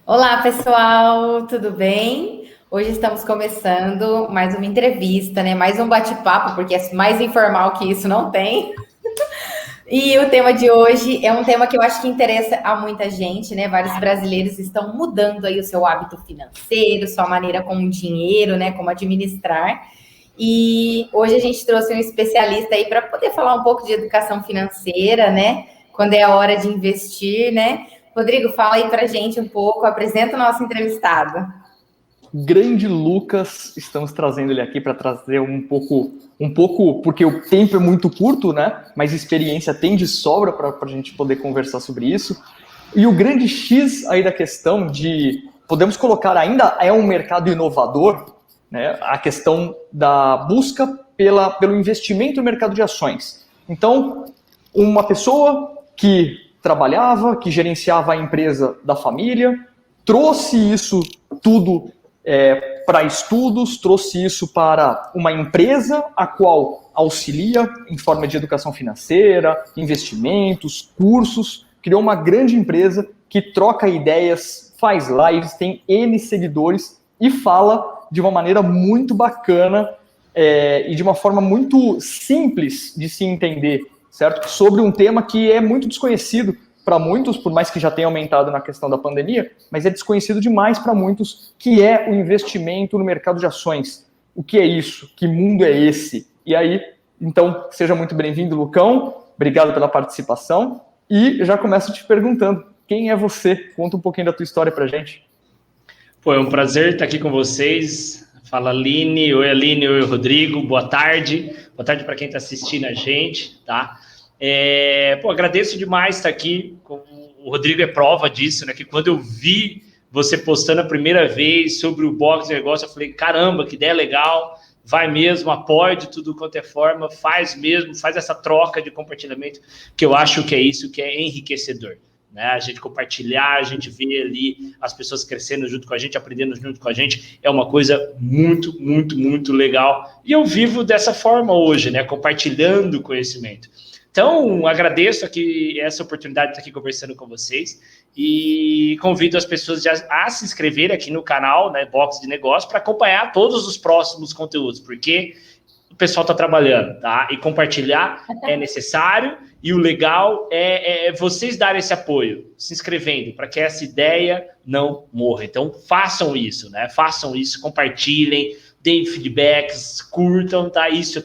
Olá, pessoal, tudo bem? Hoje estamos começando mais uma entrevista, né? Mais um bate-papo, porque é mais informal que isso não tem. E o tema de hoje é um tema que eu acho que interessa a muita gente, né? Vários brasileiros estão mudando aí o seu hábito financeiro, sua maneira com o dinheiro, né? Como administrar. E hoje a gente trouxe um especialista aí para poder falar um pouco de educação financeira, né? Quando é a hora de investir, né? Rodrigo, fala aí para gente um pouco, apresenta o nosso entrevistado. Grande Lucas, estamos trazendo ele aqui para trazer um pouco, porque o tempo é muito curto, né? Mas experiência tem de sobra para a gente poder conversar sobre isso. E o grande X aí da questão de, podemos colocar, ainda é um mercado inovador, né? A questão da busca pelo investimento no mercado de ações. Então, uma pessoa que trabalhava, que gerenciava a empresa da família, trouxe isso tudo para estudos, trouxe isso para uma empresa a qual auxilia em forma de educação financeira, investimentos, cursos, criou uma grande empresa que troca ideias, faz lives, tem N seguidores e fala de uma maneira muito bacana e de uma forma muito simples de se entender, certo? Sobre um tema que é muito desconhecido para muitos, por mais que já tenha aumentado na questão da pandemia, mas é desconhecido demais para muitos, que é o investimento no mercado de ações. O que é isso? Que mundo é esse? E aí, então, seja muito bem-vindo, Lucão. Obrigado pela participação. E eu já começo te perguntando, quem é você? Conta um pouquinho da tua história para a gente. Pô, é um prazer estar aqui com vocês. Fala, Aline. Oi, Aline. Oi, Rodrigo. Boa tarde. Boa tarde para quem está assistindo a gente, tá? Agradeço demais estar aqui. O Rodrigo é prova disso, né? Que quando eu vi você postando a primeira vez sobre o box de negócio, eu falei, caramba, que ideia legal, vai mesmo, apoie de tudo quanto é forma, faz mesmo, faz essa troca de compartilhamento, que eu acho que é isso que é enriquecedor, né? A gente compartilhar, a gente ver ali as pessoas crescendo junto com a gente, aprendendo junto com a gente, é uma coisa muito, muito, muito legal. E eu vivo dessa forma hoje, né? Compartilhando conhecimento. Então, agradeço aqui essa oportunidade de estar aqui conversando com vocês e convido as pessoas a se inscreverem aqui no canal, né, Box de Negócio, para acompanhar todos os próximos conteúdos, porque o pessoal está trabalhando, tá? E compartilhar é necessário e o legal é vocês darem esse apoio, se inscrevendo, para que essa ideia não morra. Então, façam isso, né? Façam isso, compartilhem, deem feedbacks, curtam, tá? Isso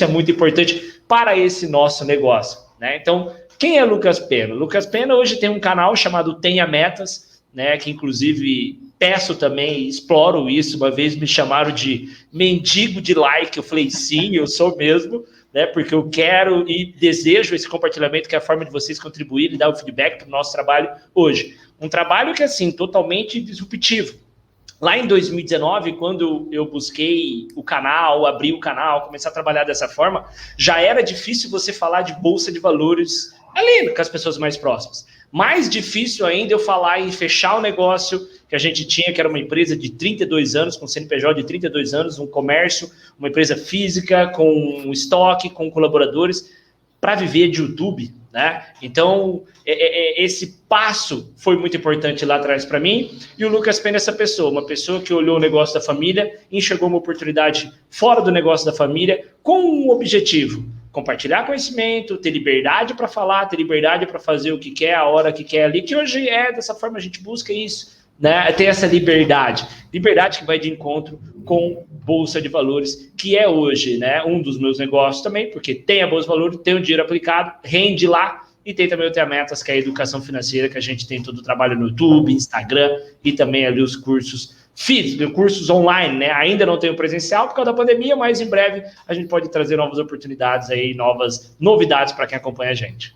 é muito importante para esse nosso negócio, né? Então, quem é Lucas Pena? Lucas Pena hoje tem um canal chamado Tenha Metas, né? Que inclusive peço também, exploro isso. Uma vez me chamaram de mendigo de like, eu falei sim, eu sou mesmo, né? Porque eu quero e desejo esse compartilhamento, que é a forma de vocês contribuírem e dar o feedback para o nosso trabalho hoje. Um trabalho que, assim, totalmente disruptivo. Lá em 2019, quando eu busquei o canal, abri o canal, comecei a trabalhar dessa forma, já era difícil você falar de bolsa de valores ali com as pessoas mais próximas. Mais difícil ainda eu falar em fechar o negócio que a gente tinha, que era uma empresa de 32 anos, com CNPJ de 32 anos, um comércio, uma empresa física, com estoque, com colaboradores, para viver de YouTube, né? Então, esse passo foi muito importante lá atrás para mim, e o Lucas Pena é essa pessoa, uma pessoa que olhou o negócio da família, enxergou uma oportunidade fora do negócio da família, com um objetivo: compartilhar conhecimento, ter liberdade para falar, ter liberdade para fazer o que quer, a hora que quer ali, que hoje dessa forma a gente busca isso, né? Ter essa liberdade que vai de encontro com Bolsa de Valores, que é hoje, né, um dos meus negócios também, porque tem a Bolsa de Valores, tem o dinheiro aplicado, rende lá, e tem também o Tenha Metas, que é a educação financeira, que a gente tem todo o trabalho no YouTube, Instagram, e também ali os cursos físicos, cursos online, né? Ainda não tem o presencial por causa da pandemia, mas em breve a gente pode trazer novas oportunidades aí, novas novidades para quem acompanha a gente.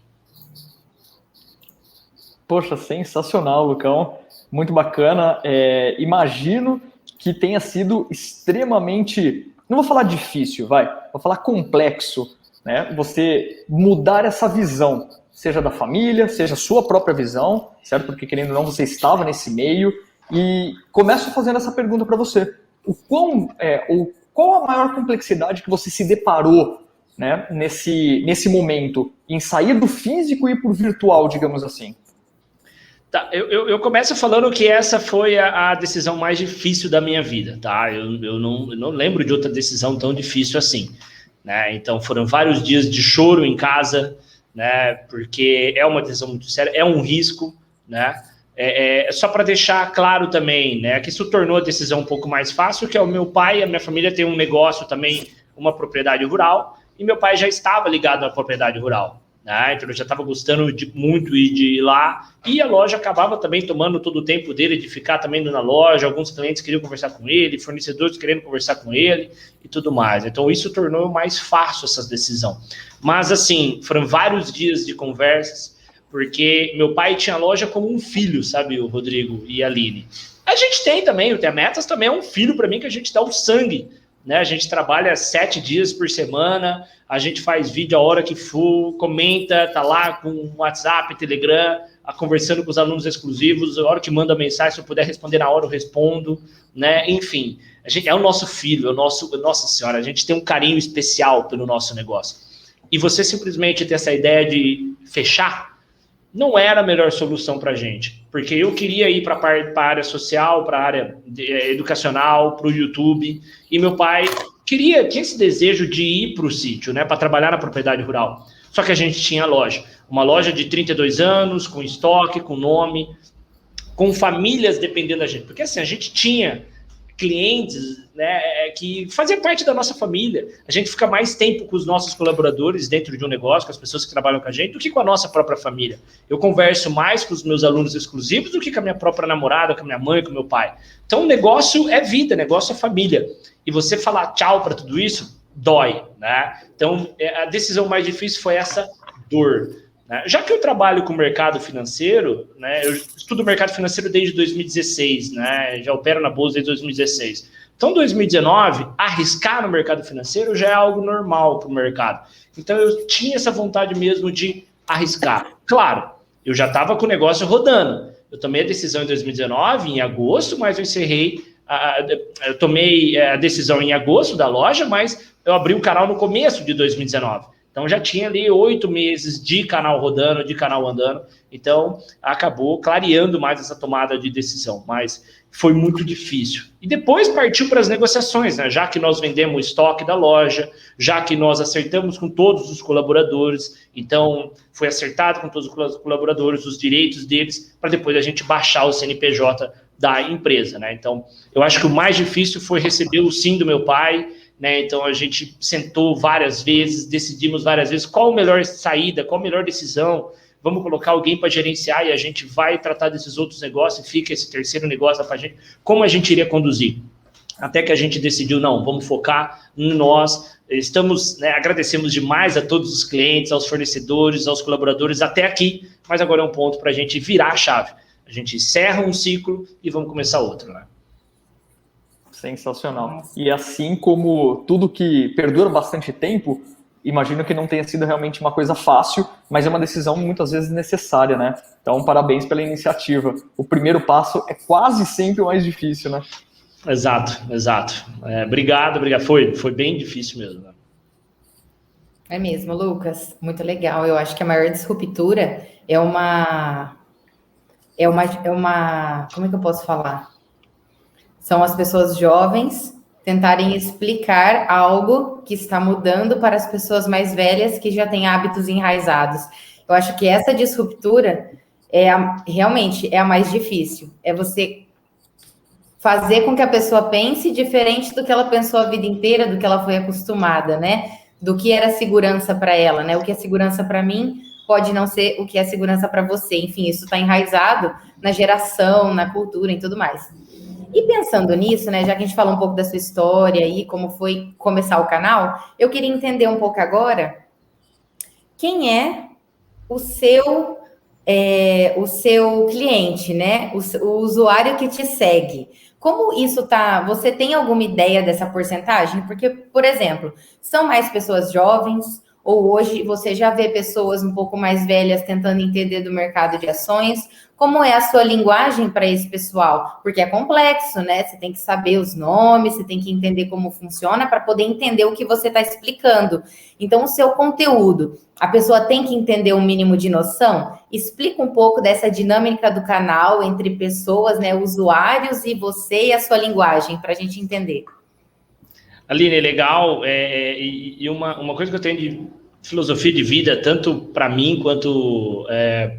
Poxa, sensacional, Lucão. Muito bacana. Imagino que tenha sido extremamente, não vou falar difícil, vou falar complexo, né? Você mudar essa visão, seja da família, seja a sua própria visão, certo? Porque, querendo ou não, você estava nesse meio. E começo fazendo essa pergunta para você. Qual a maior complexidade que você se deparou, né, nesse momento, em sair do físico e ir para o virtual, digamos assim? Tá, eu começo falando que essa foi a decisão mais difícil da minha vida, tá? Eu não lembro de outra decisão tão difícil assim, né? Então foram vários dias de choro em casa, né? Porque é uma decisão muito séria, é um risco, né? Só para deixar claro também, né? Que isso tornou a decisão um pouco mais fácil, que é o meu pai e a minha família tem um negócio também, uma propriedade rural, e meu pai já estava ligado à propriedade rural. Então eu já estava gostando muito de ir lá, e a loja acabava também tomando todo o tempo dele de ficar também na loja, alguns clientes queriam conversar com ele, fornecedores querendo conversar com ele e tudo mais. Então isso tornou mais fácil essa decisão. Mas assim, foram vários dias de conversas, porque meu pai tinha a loja como um filho, sabe, o Rodrigo e a Aline. A gente tem também, o Metas também é um filho para mim, que a gente dá o sangue, né? A gente trabalha 7 dias por semana, a gente faz vídeo a hora que for, comenta, tá lá com WhatsApp, Telegram, conversando com os alunos exclusivos, a hora que manda mensagem, se eu puder responder na hora, eu respondo, né? Enfim, a gente, é o nosso filho, nossa senhora, a gente tem um carinho especial pelo nosso negócio. E você simplesmente ter essa ideia de fechar, não era a melhor solução para a gente, porque eu queria ir para a área social, para a área educacional, para o YouTube, e meu pai tinha esse desejo de ir para o sítio, né, para trabalhar na propriedade rural. Só que a gente tinha loja, uma loja de 32 anos, com estoque, com nome, com famílias dependendo da gente, porque assim, a gente tinha clientes, né, que faziam parte da nossa família. A gente fica mais tempo com os nossos colaboradores dentro de um negócio, com as pessoas que trabalham com a gente, do que com a nossa própria família. Eu converso mais com os meus alunos exclusivos do que com a minha própria namorada, com a minha mãe, com o meu pai. Então, o negócio é vida, negócio é família. E você falar tchau para tudo isso, dói, né? Então, a decisão mais difícil foi essa dor. Já que eu trabalho com o mercado financeiro, né, eu estudo o mercado financeiro desde 2016, né, já opero na bolsa desde 2016. Então, 2019, arriscar no mercado financeiro já é algo normal para o mercado. Então, eu tinha essa vontade mesmo de arriscar. Claro, eu já estava com o negócio rodando. Eu tomei a decisão em 2019, em agosto, mas eu encerrei, eu tomei a decisão em agosto da loja, mas eu abri o canal no começo de 2019. Então, já tinha ali 8 meses de canal rodando, de canal andando. Então, acabou clareando mais essa tomada de decisão. Mas foi muito difícil. E depois partiu para as negociações, né? Já que nós vendemos o estoque da loja, já que nós acertamos com todos os colaboradores. Então, foi acertado com todos os colaboradores, os direitos deles, para depois a gente baixar o CNPJ da empresa, né? Então, eu acho que o mais difícil foi receber o sim do meu pai, né? Então a gente sentou várias vezes, decidimos várias vezes qual a melhor saída, qual a melhor decisão, vamos colocar alguém para gerenciar e a gente vai tratar desses outros negócios e fica esse terceiro negócio para a gente, como a gente iria conduzir. Até que a gente decidiu, não, vamos focar em nós, estamos, né, agradecemos demais a todos os clientes, aos fornecedores, aos colaboradores até aqui, mas agora é um ponto para a gente virar a chave. A gente encerra um ciclo e vamos começar outro, né? Sensacional. E assim como tudo que perdura bastante tempo, imagino que não tenha sido realmente uma coisa fácil, mas é uma decisão muitas vezes necessária, né? Então, parabéns pela iniciativa. O primeiro passo é quase sempre o mais difícil, né? Exato. Obrigado. Foi bem difícil mesmo, né? É mesmo, Lucas. Muito legal. Eu acho que a maior disruptura é uma... Como é que eu posso falar? São as pessoas jovens tentarem explicar algo que está mudando para as pessoas mais velhas que já têm hábitos enraizados. Eu acho que essa disruptura realmente é a mais difícil. É você fazer com que a pessoa pense diferente do que ela pensou a vida inteira, do que ela foi acostumada, né? Do que era segurança para ela, né? O que é segurança para mim pode não ser o que é segurança para você. Enfim, isso está enraizado na geração, na cultura e tudo mais. E pensando nisso, né, já que a gente falou um pouco da sua história e como foi começar o canal, eu queria entender um pouco agora quem é o seu cliente, né? O usuário que te segue. Como isso tá? Você tem alguma ideia dessa porcentagem? Porque, por exemplo, são mais pessoas jovens Ou hoje você já vê pessoas um pouco mais velhas tentando entender do mercado de ações? Como é a sua linguagem para esse pessoal? Porque é complexo, né? Você tem que saber os nomes, você tem que entender como funciona para poder entender o que você está explicando. Então, o seu conteúdo, a pessoa tem que entender um mínimo de noção? Explica um pouco dessa dinâmica do canal entre pessoas, né, usuários e você e a sua linguagem, para a gente entender. Aline, legal. E uma coisa que eu tenho de filosofia de vida, tanto para mim quanto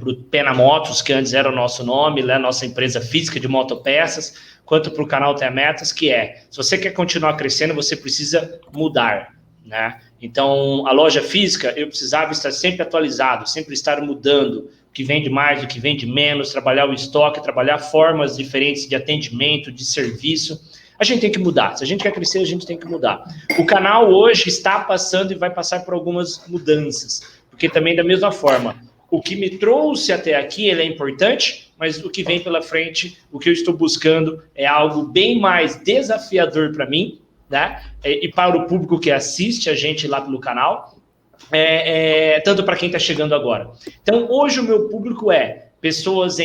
para o Pena Motos, que antes era o nosso nome, né, nossa empresa física de motopeças, quanto para o canal Tenha Metas, que se você quer continuar crescendo, você precisa mudar, né? Então, a loja física, eu precisava estar sempre atualizado, sempre estar mudando, o que vende mais, o que vende menos, trabalhar o estoque, trabalhar formas diferentes de atendimento, de serviço. A gente tem que mudar. Se a gente quer crescer, a gente tem que mudar. O canal hoje está passando e vai passar por algumas mudanças, porque também da mesma forma, o que me trouxe até aqui, ele é importante, mas o que vem pela frente, o que eu estou buscando é algo bem mais desafiador para mim, né? E para o público que assiste a gente lá pelo canal, tanto para quem está chegando agora. Então, hoje o meu público é pessoas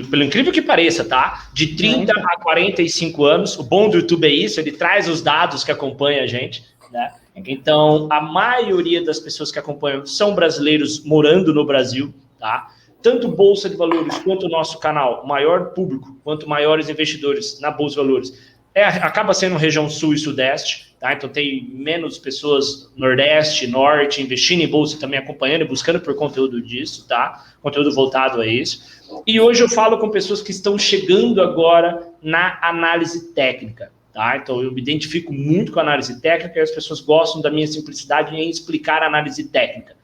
pelo incrível que pareça, tá? De 30 a 45 anos. O bom do YouTube é isso, ele traz os dados que acompanham a gente, né? Então, a maioria das pessoas que acompanham são brasileiros morando no Brasil, tá? Tanto Bolsa de Valores quanto o nosso canal, maior público, quanto maiores investidores na Bolsa de Valores, acaba sendo região sul e sudeste, tá? Então tem menos pessoas nordeste, norte, investindo em bolsa, também acompanhando e buscando por conteúdo disso, tá? Conteúdo voltado a isso. E hoje eu falo com pessoas que estão chegando agora na análise técnica, tá? Então eu me identifico muito com a análise técnica e as pessoas gostam da minha simplicidade em explicar a análise técnica.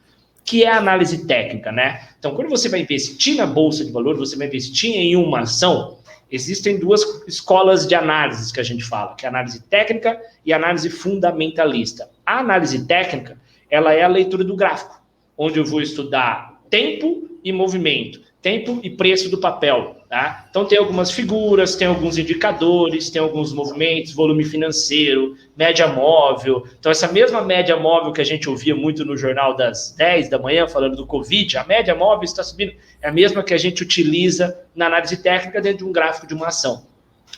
Que é a análise técnica, né? Então quando você vai investir na Bolsa de Valores, você vai investir em uma ação. Existem duas escolas de análises que a gente fala, que é a análise técnica e a análise fundamentalista. A análise técnica, ela é a leitura do gráfico, onde eu vou estudar tempo e movimento, tempo e preço do papel, tá? Então tem algumas figuras, tem alguns indicadores, tem alguns movimentos, volume financeiro, média móvel. Então essa mesma média móvel que a gente ouvia muito no jornal das 10 da manhã, falando do Covid, a média móvel está subindo, é a mesma que a gente utiliza na análise técnica dentro de um gráfico de uma ação.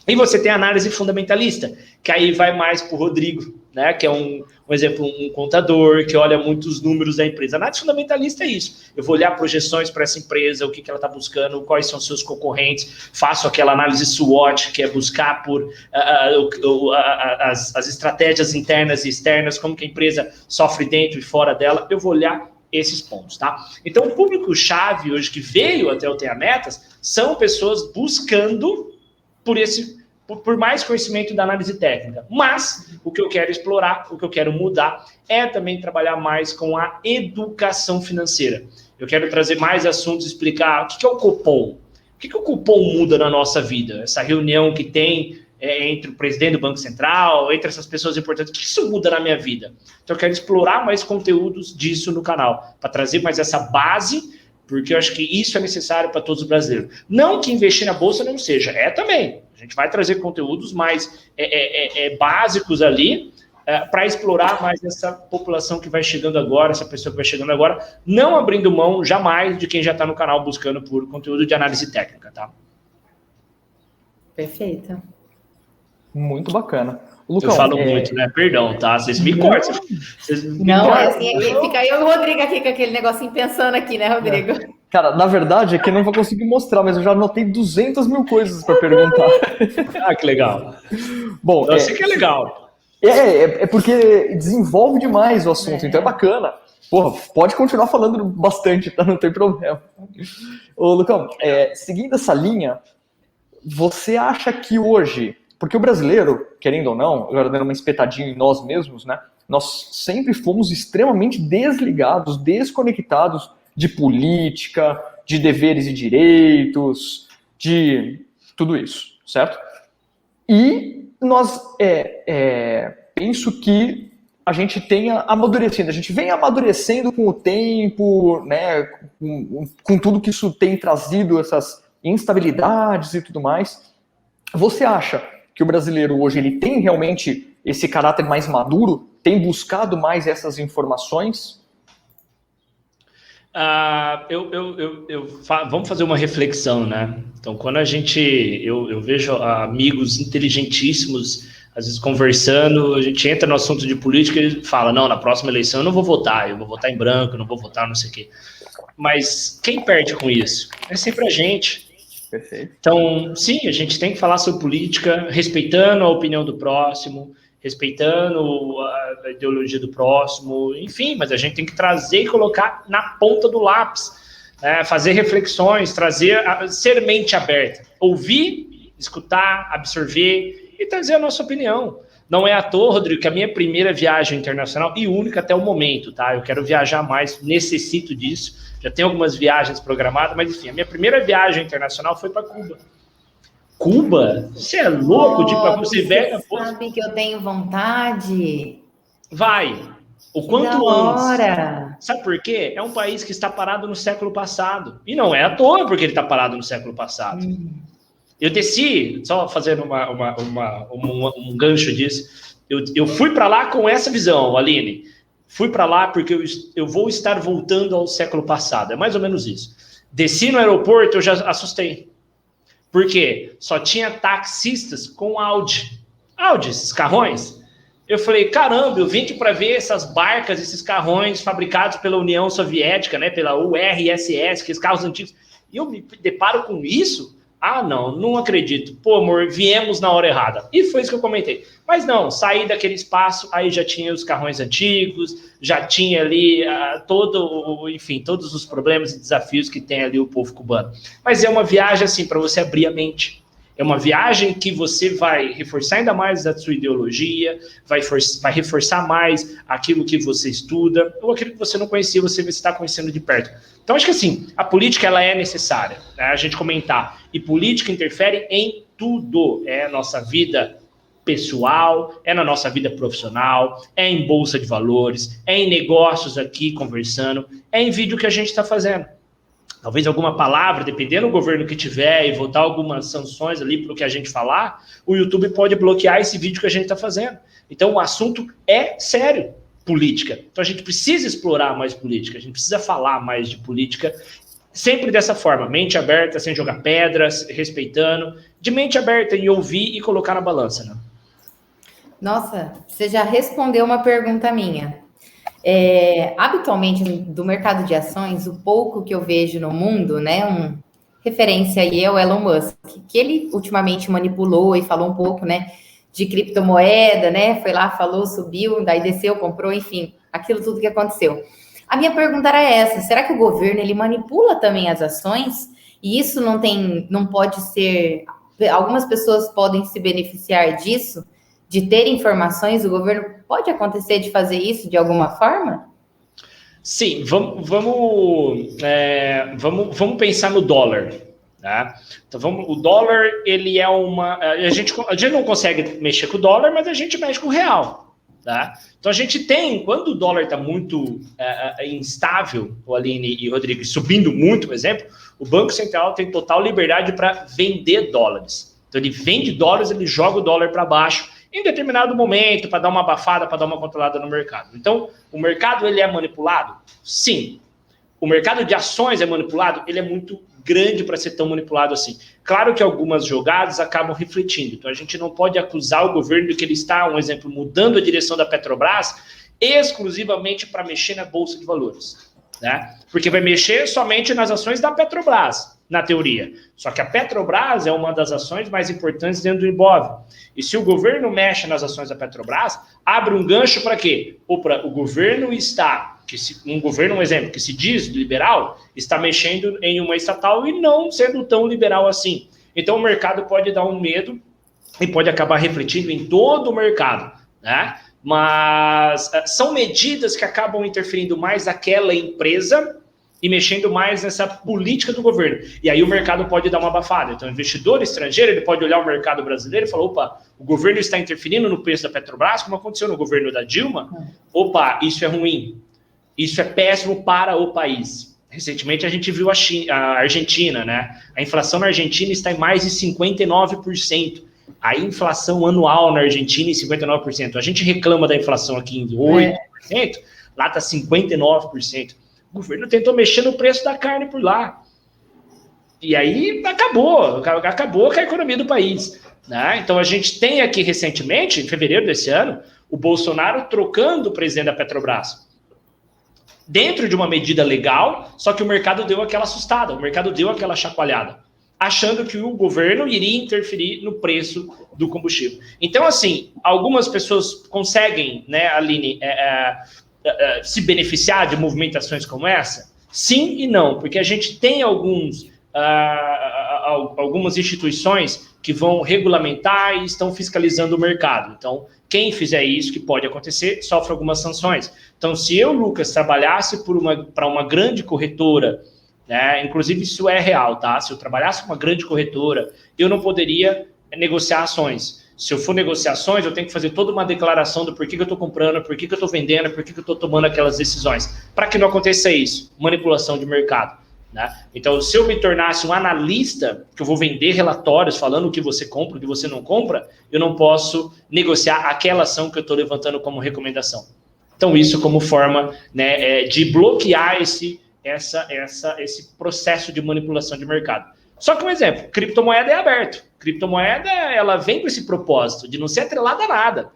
E você tem a análise fundamentalista, que aí vai mais para o Rodrigo, né? Que é um exemplo, um contador que olha muitos números da empresa. A análise fundamentalista é isso. Eu vou olhar projeções para essa empresa, o que ela está buscando, quais são seus concorrentes, faço aquela análise SWOT, que é buscar por as estratégias internas e externas, como que a empresa sofre dentro e fora dela. Eu vou olhar esses pontos, tá? Então, o público-chave hoje que veio até o Tenha Metas são pessoas buscando por mais conhecimento da análise técnica. Mas o que eu quero explorar, o que eu quero mudar, é também trabalhar mais com a educação financeira. Eu quero trazer mais assuntos, explicar o que é o cupom. O que o cupom muda na nossa vida? Essa reunião que tem entre o presidente do Banco Central, entre essas pessoas importantes, o que isso muda na minha vida? Então eu quero explorar mais conteúdos disso no canal, para trazer mais essa base, porque eu acho que isso é necessário para todos os brasileiros. Não que investir na Bolsa não seja, também. A gente vai trazer conteúdos mais básicos ali para explorar mais essa população que vai chegando agora, essa pessoa que vai chegando agora, não abrindo mão jamais de quem já está no canal buscando por conteúdo de análise técnica, tá? Perfeito. Muito bacana. Lucão, eu falo muito, né? Perdão, tá? Vocês me cortam. Não, é assim, fica eu e o Rodrigo aqui com aquele negocinho pensando aqui, né, Rodrigo? Cara, na verdade é que eu não vou conseguir mostrar, mas eu já anotei 200 mil coisas para perguntar. Ah, que legal. Bom, eu sei que é legal. É porque desenvolve demais o assunto, então é bacana. Porra, pode continuar falando bastante, tá? Não tem problema. Ô, Lucão, seguindo essa linha, você acha que hoje... Porque o brasileiro, querendo ou não, agora dando uma espetadinha em nós mesmos, né? Nós sempre fomos extremamente desligados, desconectados de política, de deveres e direitos, de tudo isso, certo? E nós penso que a gente tenha amadurecido, a gente vem amadurecendo com o tempo, né? Com tudo que isso tem trazido, essas instabilidades e tudo mais. Você acha que o brasileiro hoje ele tem realmente esse caráter mais maduro tem buscado mais essas informações? Vamos fazer uma reflexão, né? Então, quando eu vejo amigos inteligentíssimos, às vezes conversando, a gente entra no assunto de política e fala, não, na próxima eleição eu não vou votar, eu vou votar em branco, eu não vou votar não sei o quê. Mas quem perde com isso? É sempre a gente. Perfeito. Então, sim, a gente tem que falar sobre política, respeitando a opinião do próximo, respeitando a ideologia do próximo, enfim, mas a gente tem que trazer e colocar na ponta do lápis, né? Fazer reflexões, ser mente aberta, ouvir, escutar, absorver e trazer a nossa opinião. Não é à toa, Rodrigo, que a minha primeira viagem internacional, e única até o momento, tá? Eu quero viajar mais, necessito disso, já tenho algumas viagens programadas, mas enfim, a minha primeira viagem internacional foi para Cuba. Cuba? Você é louco de para você ver? Você sabe que eu tenho vontade. Vai. O quanto da antes. Sabe por quê? É um país que está parado no século passado. E não é à toa porque ele está parado no século passado. Eu desci, só fazendo um gancho disso, eu fui para lá com essa visão, Aline. Fui para lá porque eu vou estar voltando ao século passado. É mais ou menos isso. Desci no aeroporto, eu já assustei. Por quê? Só tinha taxistas com Audi, esses carrões. Eu falei, caramba, eu vim aqui para ver essas barcas, esses carrões fabricados pela União Soviética, né, pela URSS, aqueles carros antigos. E eu me deparo com isso? Ah, não acredito. Pô, amor, viemos na hora errada. E foi isso que eu comentei. Mas não, saí daquele espaço, aí já tinha os carrões antigos, já tinha ali todos os problemas e desafios que tem ali o povo cubano. Mas é uma viagem, assim, para você abrir a mente. É uma viagem que você vai reforçar ainda mais a sua ideologia, vai reforçar mais aquilo que você estuda, ou aquilo que você não conhecia, você vai estar conhecendo de perto. Então, acho que assim, a política ela é necessária, né, a gente comentar. E política interfere em tudo. É a nossa vida pessoal, é na nossa vida profissional, é em bolsa de valores, é em negócios aqui conversando, é em vídeo que a gente está fazendo. Talvez alguma palavra, dependendo do governo que tiver, e votar algumas sanções ali para o que a gente falar, o YouTube pode bloquear esse vídeo que a gente está fazendo. Então, o assunto é sério, política. Então, a gente precisa explorar mais política, a gente precisa falar mais de política, sempre dessa forma, mente aberta, sem jogar pedras, respeitando, de mente aberta e ouvir e colocar na balança, né? Nossa, você já respondeu uma pergunta minha. Habitualmente, do mercado de ações, o pouco que eu vejo no mundo, né, referência aí é o Elon Musk, que ele ultimamente manipulou e falou um pouco, né, de criptomoeda, né, foi lá, falou, subiu, daí desceu, comprou, enfim, aquilo tudo que aconteceu. A minha pergunta era essa, será que o governo, ele manipula também as ações? E isso não pode ser, algumas pessoas podem se beneficiar disso, de ter informações, o governo pode acontecer de fazer isso de alguma forma? Sim, vamos pensar no dólar. Tá? Então o dólar, ele é a gente não consegue mexer com o dólar, mas a gente mexe com o real. Tá? Então a gente tem, quando o dólar está muito instável, o Aline e o Rodrigo, subindo muito, por exemplo, o Banco Central tem total liberdade para vender dólares. Então ele vende dólares, ele joga o dólar para baixo, em determinado momento, para dar uma abafada, para dar uma controlada no mercado. Então, o mercado ele é manipulado? Sim. O mercado de ações é manipulado? Ele é muito grande para ser tão manipulado assim. Claro que algumas jogadas acabam refletindo. Então, a gente não pode acusar o governo de que ele está, um exemplo, mudando a direção da Petrobras exclusivamente para mexer na Bolsa de Valores. Né? Porque vai mexer somente nas ações da Petrobras, na teoria. Só que a Petrobras é uma das ações mais importantes dentro do Ibov. E se o governo mexe nas ações da Petrobras, abre um gancho para quê? O governo um exemplo, que se diz liberal, está mexendo em uma estatal e não sendo tão liberal assim. Então o mercado pode dar um medo e pode acabar refletindo em todo o mercado, né? Mas são medidas que acabam interferindo mais naquela empresa e mexendo mais nessa política do governo. E aí o mercado pode dar uma abafada. Então, o investidor estrangeiro ele pode olhar o mercado brasileiro e falar, opa, o governo está interferindo no preço da Petrobras, como aconteceu no governo da Dilma. Opa, isso é ruim. Isso é péssimo para o país. Recentemente, a gente viu a Argentina, né? A inflação na Argentina está em mais de 59%. A inflação anual na Argentina em 59%. A gente reclama da inflação aqui em 8%, lá está 59%. O governo tentou mexer no preço da carne por lá. E aí acabou com a economia do país. Né? Então a gente tem aqui recentemente, em fevereiro desse ano, o Bolsonaro trocando o presidente da Petrobras. Dentro de uma medida legal, só que o mercado deu aquela assustada, o mercado deu aquela chacoalhada, achando que o governo iria interferir no preço do combustível. Então, assim, algumas pessoas conseguem, né, Aline, se beneficiar de movimentações como essa? Sim e não, porque a gente tem algumas instituições que vão regulamentar e estão fiscalizando o mercado. Então, quem fizer isso, que pode acontecer, sofre algumas sanções. Então, se eu, Lucas, trabalhasse para uma grande corretora, né, inclusive isso é real, tá? Se eu trabalhasse para uma grande corretora, eu não poderia negociar ações. Se eu for negociar ações, eu tenho que fazer toda uma declaração do porquê que eu estou comprando, porquê que eu estou vendendo, porquê que eu estou tomando aquelas decisões. Para que não aconteça isso, manipulação de mercado. Né? Então, se eu me tornasse um analista, que eu vou vender relatórios falando o que você compra, o que você não compra, eu não posso negociar aquela ação que eu estou levantando como recomendação. Então, isso como forma, né, de bloquear esse processo de manipulação de mercado. Só que um exemplo, criptomoeda é aberto. Criptomoeda, ela vem com esse propósito de não ser atrelada a nada.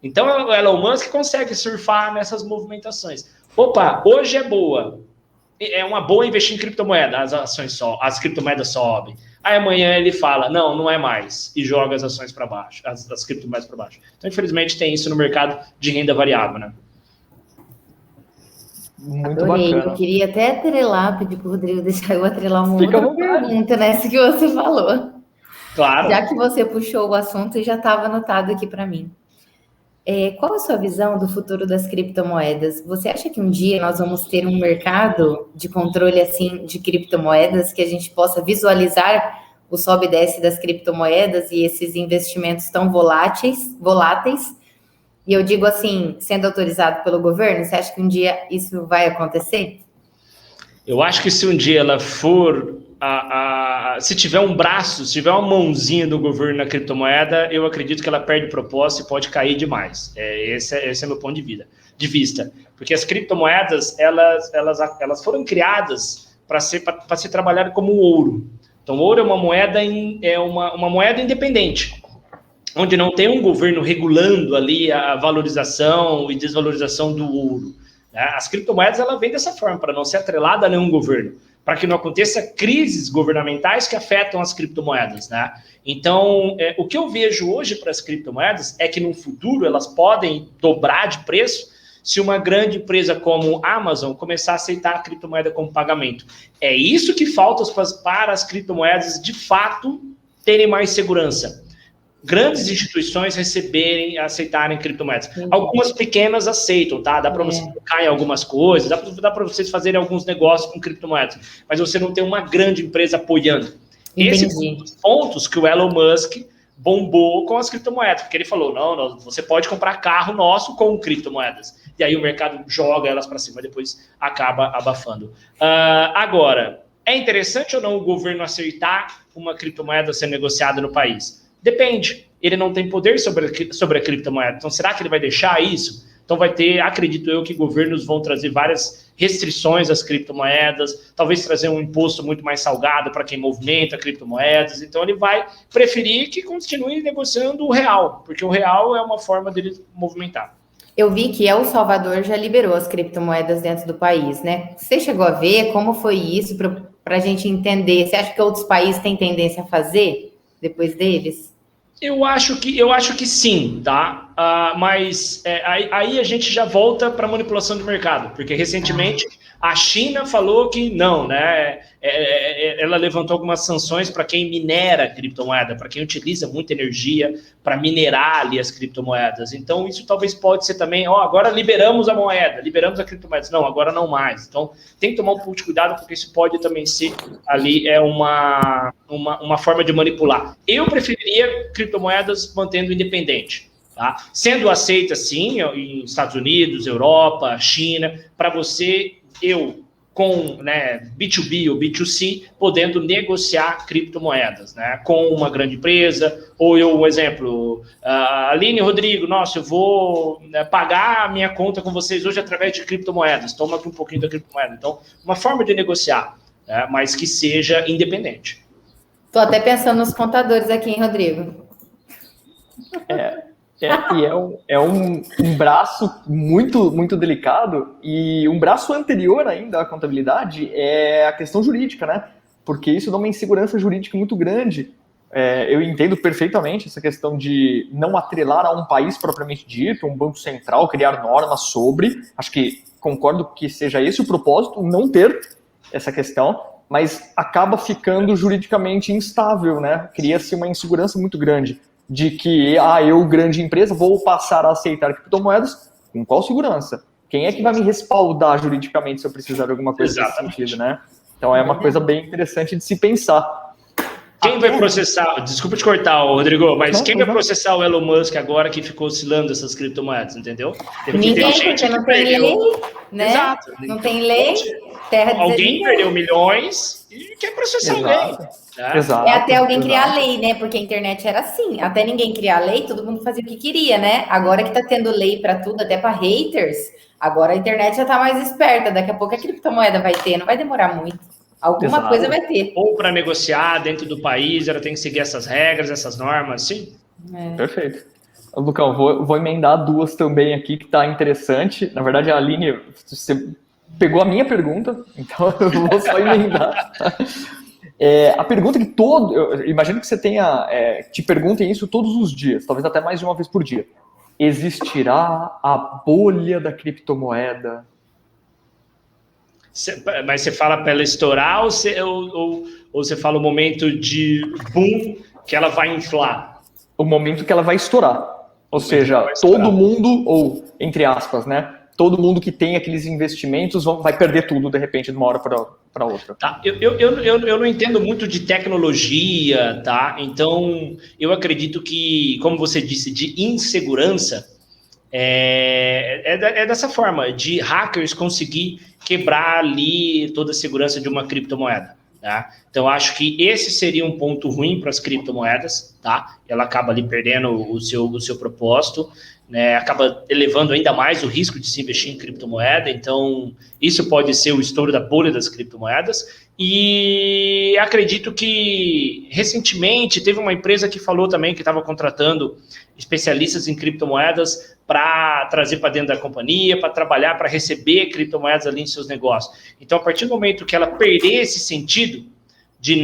Então, o Elon Musk consegue surfar nessas movimentações. Opa, hoje é boa. É uma boa investir em criptomoeda, as criptomoedas sobem. Aí amanhã ele fala, não é mais, e joga as ações para baixo, as criptomoedas para baixo. Então, infelizmente, tem isso no mercado de renda variável, né? Muito Adorei. bacana. Eu queria até atrelar, pedir para o Rodrigo deixar eu atrelar uma outra pergunta nessa que você falou. Claro. Já que você puxou o assunto e já estava anotado aqui para mim. Qual a sua visão do futuro das criptomoedas? Você acha que um dia nós vamos ter um mercado de controle assim de criptomoedas que a gente possa visualizar o sobe e desce das criptomoedas e esses investimentos tão voláteis? E eu digo assim, sendo autorizado pelo governo, você acha que um dia isso vai acontecer? Eu acho que se um dia ela for... se tiver um braço, se tiver uma mãozinha do governo na criptomoeda, eu acredito que ela perde propósito e pode cair demais. Esse é meu ponto de vista. Porque as criptomoedas, elas foram criadas para ser trabalhado como ouro. Então, o ouro é uma moeda independente, onde não tem um governo regulando ali a valorização e desvalorização do ouro. Né? As criptomoedas, ela vem dessa forma, para não ser atrelada a nenhum governo, para que não aconteça crises governamentais que afetam as criptomoedas. Né? Então, o que eu vejo hoje para as criptomoedas é que no futuro elas podem dobrar de preço se uma grande empresa como a Amazon começar a aceitar a criptomoeda como pagamento. É isso que falta para as criptomoedas, de fato, terem mais segurança. Grandes instituições aceitarem criptomoedas. Algumas pequenas aceitam, tá? Dá para você focar em algumas coisas, dá para vocês fazerem alguns negócios com criptomoedas, mas você não tem uma grande empresa apoiando. Esses são os pontos que o Elon Musk bombou com as criptomoedas, porque ele falou, não, você pode comprar carro nosso com criptomoedas. E aí o mercado joga elas para cima, depois acaba abafando. Agora, é interessante ou não o governo aceitar uma criptomoeda ser negociada no país? Depende. Ele não tem poder sobre a criptomoeda. Então, será que ele vai deixar isso? Então, vai ter, acredito eu, que governos vão trazer várias restrições às criptomoedas, talvez trazer um imposto muito mais salgado para quem movimenta criptomoedas. Então, ele vai preferir que continue negociando o real, porque o real é uma forma dele movimentar. Eu vi que El Salvador já liberou as criptomoedas dentro do país, né? Você chegou a ver como foi isso para a gente entender? Você acha que outros países têm tendência a fazer depois deles? Eu acho que sim, tá? Mas aí a gente já volta para manipulação de mercado, porque recentemente a China falou que não, né? Ela levantou algumas sanções para quem minera criptomoeda, para quem utiliza muita energia para minerar ali as criptomoedas. Então, isso talvez pode ser também, agora liberamos a moeda, liberamos a criptomoeda. Não, agora não mais. Então, tem que tomar um pouco de cuidado, porque isso pode também ser ali uma forma de manipular. Eu preferiria criptomoedas mantendo independente. Tá? Sendo aceita, sim, em Estados Unidos, Europa, China, para você, com, né, B2B ou B2C, podendo negociar criptomoedas, né, com uma grande empresa, ou um exemplo, Aline e Rodrigo, nossa, eu vou, né, pagar a minha conta com vocês hoje através de criptomoedas, toma aqui um pouquinho da criptomoeda. Então, uma forma de negociar, né, mas que seja independente. Estou até pensando nos contadores aqui, hein, Rodrigo? É um braço muito, muito delicado, e um braço anterior ainda à contabilidade é a questão jurídica, né? Porque isso dá uma insegurança jurídica muito grande. Eu entendo perfeitamente essa questão de não atrelar a um país propriamente dito, um banco central, criar normas sobre. Acho que concordo que seja esse o propósito, não ter essa questão, mas acaba ficando juridicamente instável, né? Cria-se uma insegurança muito grande de que eu, grande empresa, vou passar a aceitar criptomoedas com qual segurança? Quem é que vai me respaldar juridicamente se eu precisar de alguma coisa nesse sentido, né? Então é uma coisa bem interessante de se pensar. Quem vai processar, desculpa te cortar, Rodrigo, mas quem vai processar o Elon Musk agora que ficou oscilando essas criptomoedas, entendeu? Ninguém, porque não tem lei, né? Exato. Não tem lei, terra de alguém perdeu milhões e quer processar alguém. Exato, até alguém criar lei, né? Porque a internet era assim. Até ninguém criar lei, todo mundo fazia o que queria, né? Agora que tá tendo lei para tudo, até para haters, agora a internet já tá mais esperta. Daqui a pouco a criptomoeda vai ter, não vai demorar muito. Alguma coisa vai ter. Ou para negociar dentro do país, ela tem que seguir essas regras, essas normas, sim. Perfeito. Lucão, vou emendar duas também aqui, que tá interessante. Na verdade, a Aline, você pegou a minha pergunta, então eu vou só emendar. A pergunta que eu imagino que você te perguntem isso todos os dias, talvez até mais de uma vez por dia. Existirá a bolha da criptomoeda? Mas você fala para ela estourar ou você fala o momento de boom que ela vai inflar? O momento que ela vai estourar. Ou seja, todo mundo, ou entre aspas, né? Todo mundo que tem aqueles investimentos vai perder tudo, de repente, de uma hora para outra. Tá. Eu não entendo muito de tecnologia, tá? Então, eu acredito que, como você disse, de insegurança, é dessa forma, de hackers conseguir quebrar ali toda a segurança de uma criptomoeda. Tá? Então, acho que esse seria um ponto ruim para as criptomoedas, tá? Ela acaba ali perdendo o seu propósito, né? Acaba elevando ainda mais o risco de se investir em criptomoeda, então isso pode ser o estouro da bolha das criptomoedas. E acredito que recentemente teve uma empresa que falou também que estava contratando especialistas em criptomoedas para trazer para dentro da companhia, para trabalhar, para receber criptomoedas ali em seus negócios. Então, a partir do momento que ela perder esse sentido de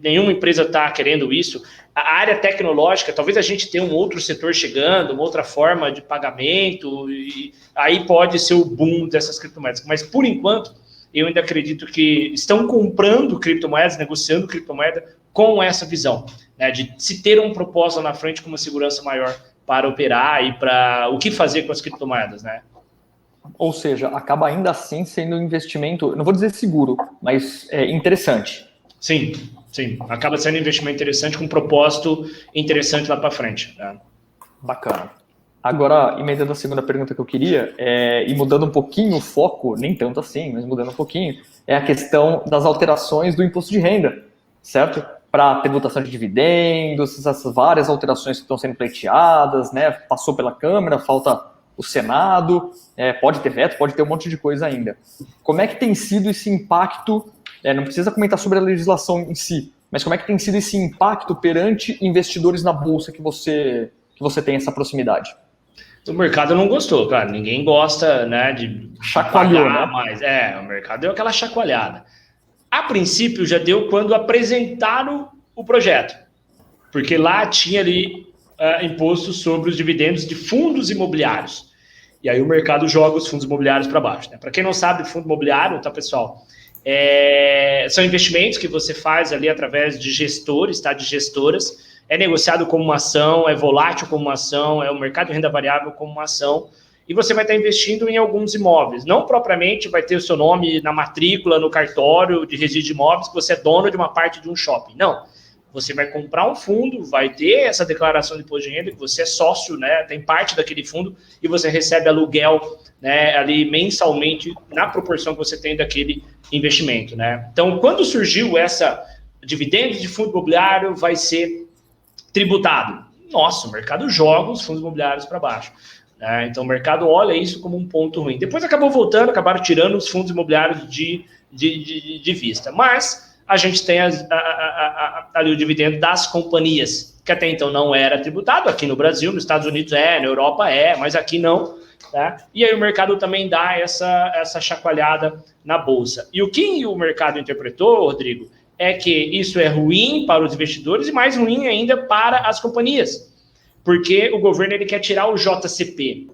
nenhuma empresa estar querendo isso, a área tecnológica, talvez a gente tenha um outro setor chegando, uma outra forma de pagamento, e aí pode ser o boom dessas criptomoedas. Mas, por enquanto, eu ainda acredito que estão comprando criptomoedas, negociando criptomoeda com essa visão, né, de se ter um propósito na frente com uma segurança maior para operar e para o que fazer com as criptomoedas, né? Ou seja, acaba ainda assim sendo um investimento, não vou dizer seguro, mas interessante. Sim. Acaba sendo um investimento interessante, com um propósito interessante lá para frente. Né? Bacana. Agora, emendando a segunda pergunta que eu queria, e mudando um pouquinho o foco, nem tanto assim, mas mudando um pouquinho, é a questão das alterações do imposto de renda, certo? Para tributação de dividendos, essas várias alterações que estão sendo pleiteadas, né? Passou pela Câmara, falta o Senado, pode ter veto, pode ter um monte de coisa ainda. Como é que tem sido esse impacto? Não precisa comentar sobre a legislação em si, mas como é que tem sido esse impacto perante investidores na Bolsa que você tem essa proximidade? O mercado não gostou, cara. Ninguém gosta, né, de chacoalhou, né? Mas o mercado deu aquela chacoalhada. A princípio já deu quando apresentaram o projeto, porque lá tinha ali imposto sobre os dividendos de fundos imobiliários. E aí o mercado joga os fundos imobiliários para baixo. Né? Para quem não sabe, fundo imobiliário, tá, pessoal? São investimentos que você faz ali através de gestores, tá? De gestoras. É negociado como uma ação, é volátil como uma ação, é o mercado de renda variável como uma ação. E você vai estar investindo em alguns imóveis. Não propriamente vai ter o seu nome na matrícula, no cartório de registro de imóveis, que você é dono de uma parte de um shopping. Não. Você vai comprar um fundo, vai ter essa declaração de imposto de renda, que você é sócio, né, tem parte daquele fundo, e você recebe aluguel, né, ali mensalmente, na proporção que você tem daquele investimento, né? Então, quando surgiu essa dividendos de fundo imobiliário vai ser tributado, nossa, o mercado joga os fundos imobiliários para baixo. Então, o mercado olha isso como um ponto ruim. Depois acabou voltando, acabaram tirando os fundos imobiliários de vista. Mas a gente tem ali o dividendo das companhias, que até então não era tributado. Aqui no Brasil, nos Estados Unidos na Europa mas aqui não. Tá? E aí o mercado também dá essa chacoalhada na Bolsa. E o que o mercado interpretou, Rodrigo, é que isso é ruim para os investidores e mais ruim ainda para as companhias. Porque o governo ele quer tirar o JCP,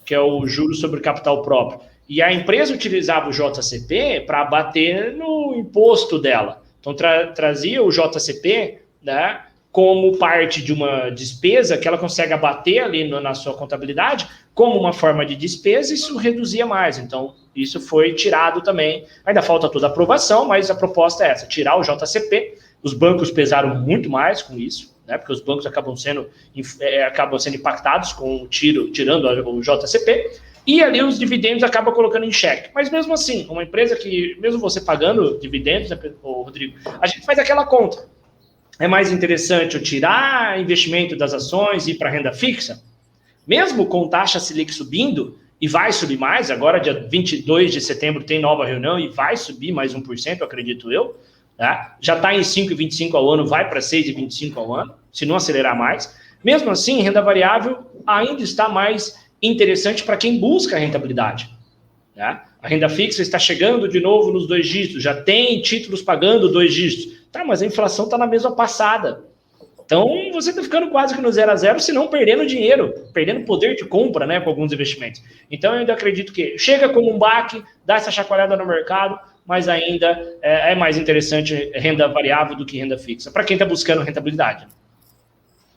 que é o Juros sobre o Capital Próprio. E a empresa utilizava o JCP para bater no imposto dela. Então, trazia o JCP, né, como parte de uma despesa que ela consegue abater ali na sua contabilidade, como uma forma de despesa, isso reduzia mais. Então, isso foi tirado também. Ainda falta toda a aprovação, mas a proposta é essa, tirar o JCP. Os bancos pesaram muito mais com isso, né, porque os bancos acabam sendo impactados com tirando o JCP, e ali os dividendos acabam colocando em xeque. Mas mesmo assim, uma empresa que, mesmo você pagando dividendos, né, Rodrigo, a gente faz aquela conta. É mais interessante eu tirar investimento das ações e ir para renda fixa? Mesmo com taxa Selic subindo, e vai subir mais, agora dia 22 de setembro tem nova reunião e vai subir mais 1%, acredito eu, tá? Já está em 5,25 ao ano, vai para 6,25 ao ano, se não acelerar mais. Mesmo assim, renda variável ainda está mais interessante para quem busca a rentabilidade. Tá? A renda fixa está chegando de novo nos 2 dígitos, já tem títulos pagando 2 dígitos. Tá, mas a inflação está na mesma passada. Então, você está ficando quase que no 0 a 0, se não perdendo dinheiro, perdendo poder de compra, né, com alguns investimentos. Então, eu ainda acredito que chega como um baque, dá essa chacoalhada no mercado, mas ainda é mais interessante renda variável do que renda fixa, para quem está buscando rentabilidade.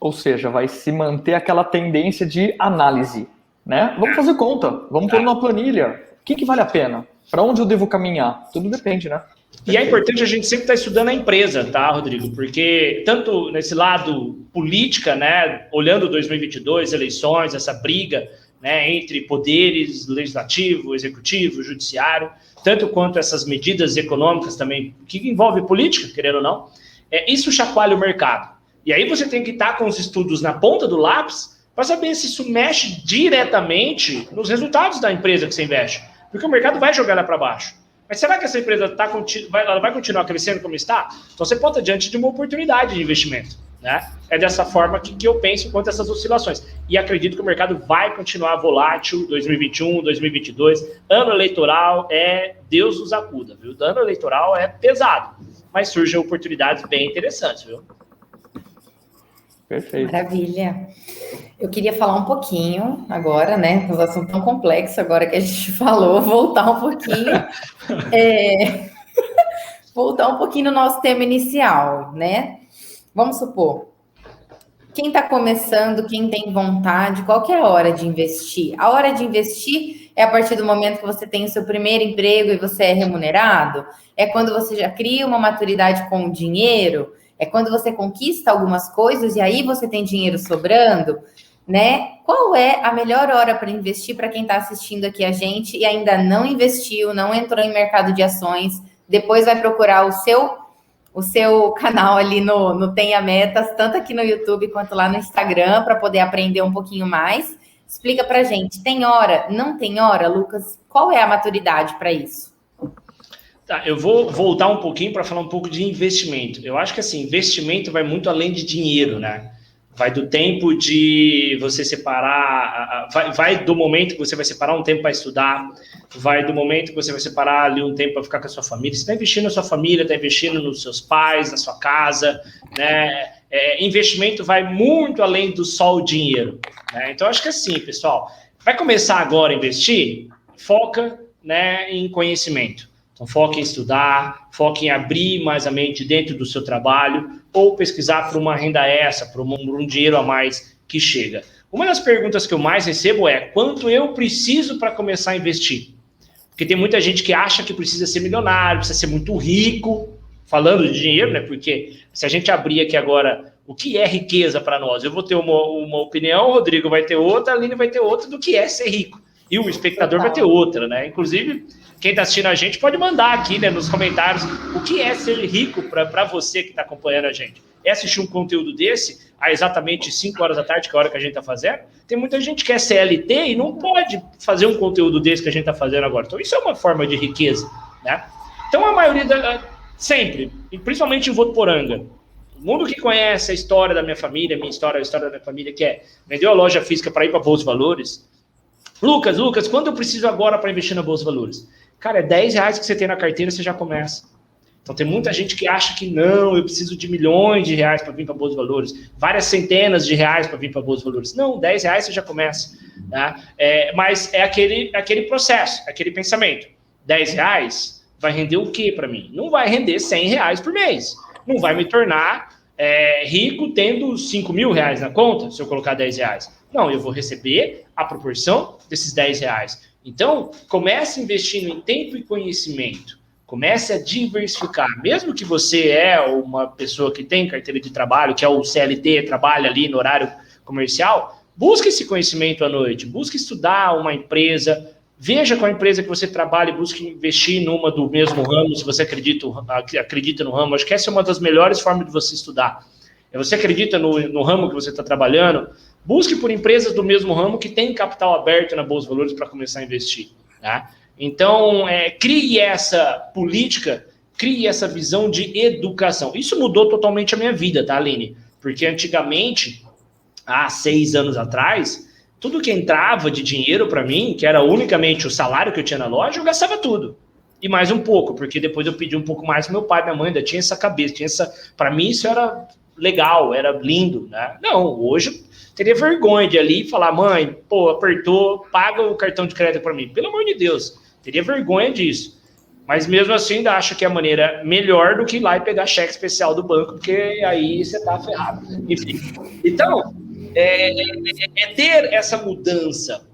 Ou seja, vai se manter aquela tendência de análise, né? Vamos fazer conta, vamos pôr numa planilha. O que vale a pena? Para onde eu devo caminhar? Tudo depende, né? E é importante a gente sempre estar estudando a empresa, tá, Rodrigo? Porque tanto nesse lado política, né, olhando 2022, eleições, essa briga, né, entre poderes legislativo, executivo, judiciário, tanto quanto essas medidas econômicas também, que envolve política, querendo ou não, isso chacoalha o mercado. E aí você tem que estar com os estudos na ponta do lápis para saber se isso mexe diretamente nos resultados da empresa que você investe. Porque o mercado vai jogar lá para baixo. Mas será que essa empresa vai continuar crescendo como está? Então você pode estar diante de uma oportunidade de investimento. Né? É dessa forma que eu penso quanto a essas oscilações. E acredito que o mercado vai continuar volátil 2021, 2022. Ano eleitoral Deus nos acuda, viu? Ano eleitoral é pesado. Mas surgem oportunidades bem interessantes, viu? Perfeito. Maravilha. Eu queria falar um pouquinho agora, né? Um assunto tão complexo agora que a gente falou, voltar um pouquinho. Voltar um pouquinho no nosso tema inicial, né? Vamos supor, quem está começando, quem tem vontade, qual que é a hora de investir? A hora de investir é a partir do momento que você tem o seu primeiro emprego e você é remunerado? É quando você já cria uma maturidade com o dinheiro? É quando você conquista algumas coisas e aí você tem dinheiro sobrando, né? Qual é a melhor hora para investir para quem está assistindo aqui a gente e ainda não investiu, não entrou em mercado de ações, depois vai procurar o seu canal ali no Tenha Metas, tanto aqui no YouTube quanto lá no Instagram, para poder aprender um pouquinho mais. Explica para a gente, tem hora? Não tem hora, Lucas? Qual é a maturidade para isso? Tá, eu vou voltar um pouquinho para falar um pouco de investimento. Eu acho que assim, investimento vai muito além de dinheiro, né? Vai do tempo de você separar, vai do momento que você vai separar um tempo para estudar, vai do momento que você vai separar ali um tempo para ficar com a sua família. Você está investindo na sua família, está investindo nos seus pais, na sua casa, né? Investimento vai muito além do só o dinheiro, né? Então, acho que assim, pessoal, vai começar agora a investir, foca, né, em conhecimento. Então, foque em estudar, foque em abrir mais a mente dentro do seu trabalho ou pesquisar por uma renda extra, por um dinheiro a mais que chega. Uma das perguntas que eu mais recebo é quanto eu preciso para começar a investir? Porque tem muita gente que acha que precisa ser milionário, precisa ser muito rico, falando de dinheiro, né? Porque se a gente abrir aqui agora o que é riqueza para nós, eu vou ter uma opinião, o Rodrigo vai ter outra, a Aline vai ter outra do que é ser rico. E o espectador vai ter outra, né? Inclusive, quem está assistindo a gente pode mandar aqui, né, nos comentários o que é ser rico para você que está acompanhando a gente. É assistir um conteúdo desse a exatamente 5 horas da tarde, que é a hora que a gente está fazendo? Tem muita gente que é CLT e não pode fazer um conteúdo desse que a gente está fazendo agora. Então, isso é uma forma de riqueza, né? Então, a maioria, sempre, e principalmente em Votuporanga, o mundo que conhece a história da minha família, minha história, a história da minha família, que é vendeu a loja física para ir para a Bolsa de Valores. Lucas, quanto eu preciso agora para investir na Bolsa de Valores? Cara, é R$10 que você tem na carteira, você já começa. Então tem muita gente que acha que não, eu preciso de milhões de reais para vir para a Bolsa de Valores, várias centenas de reais para vir para a Bolsa de Valores. Não, R$10 você já começa. Tá? Mas é aquele processo, aquele pensamento. R$10 vai render o quê para mim? Não vai render R$100 por mês. Não vai me tornar rico tendo R$5.000 na conta, se eu colocar R$10. Não, eu vou receber a proporção desses R$10. Então, comece investindo em tempo e conhecimento. Comece a diversificar. Mesmo que você é uma pessoa que tem carteira de trabalho, que é o CLT, trabalha ali no horário comercial, busque esse conhecimento à noite. Busque estudar uma empresa. Veja qual empresa que você trabalha e busque investir numa do mesmo ramo, se você acredita no ramo. Acho que essa é uma das melhores formas de você estudar. Você acredita no ramo que você está trabalhando? Busque por empresas do mesmo ramo que têm capital aberto na Bolsa de Valores para começar a investir. Tá? Então, crie essa política, crie essa visão de educação. Isso mudou totalmente a minha vida, tá, Aline? Porque antigamente, há 6 anos atrás, tudo que entrava de dinheiro para mim, que era unicamente o salário que eu tinha na loja, eu gastava tudo. E mais um pouco, porque depois eu pedi um pouco mais pro meu pai, minha mãe ainda tinha essa cabeça. Para mim isso era legal, era lindo, né? Não, hoje eu teria vergonha de ir ali e falar, mãe, pô, apertou, paga o cartão de crédito para mim. Pelo amor de Deus, teria vergonha disso. Mas mesmo assim ainda acho que é a maneira melhor do que ir lá e pegar cheque especial do banco, porque aí você tá ferrado. Enfim, então, ter essa mudança.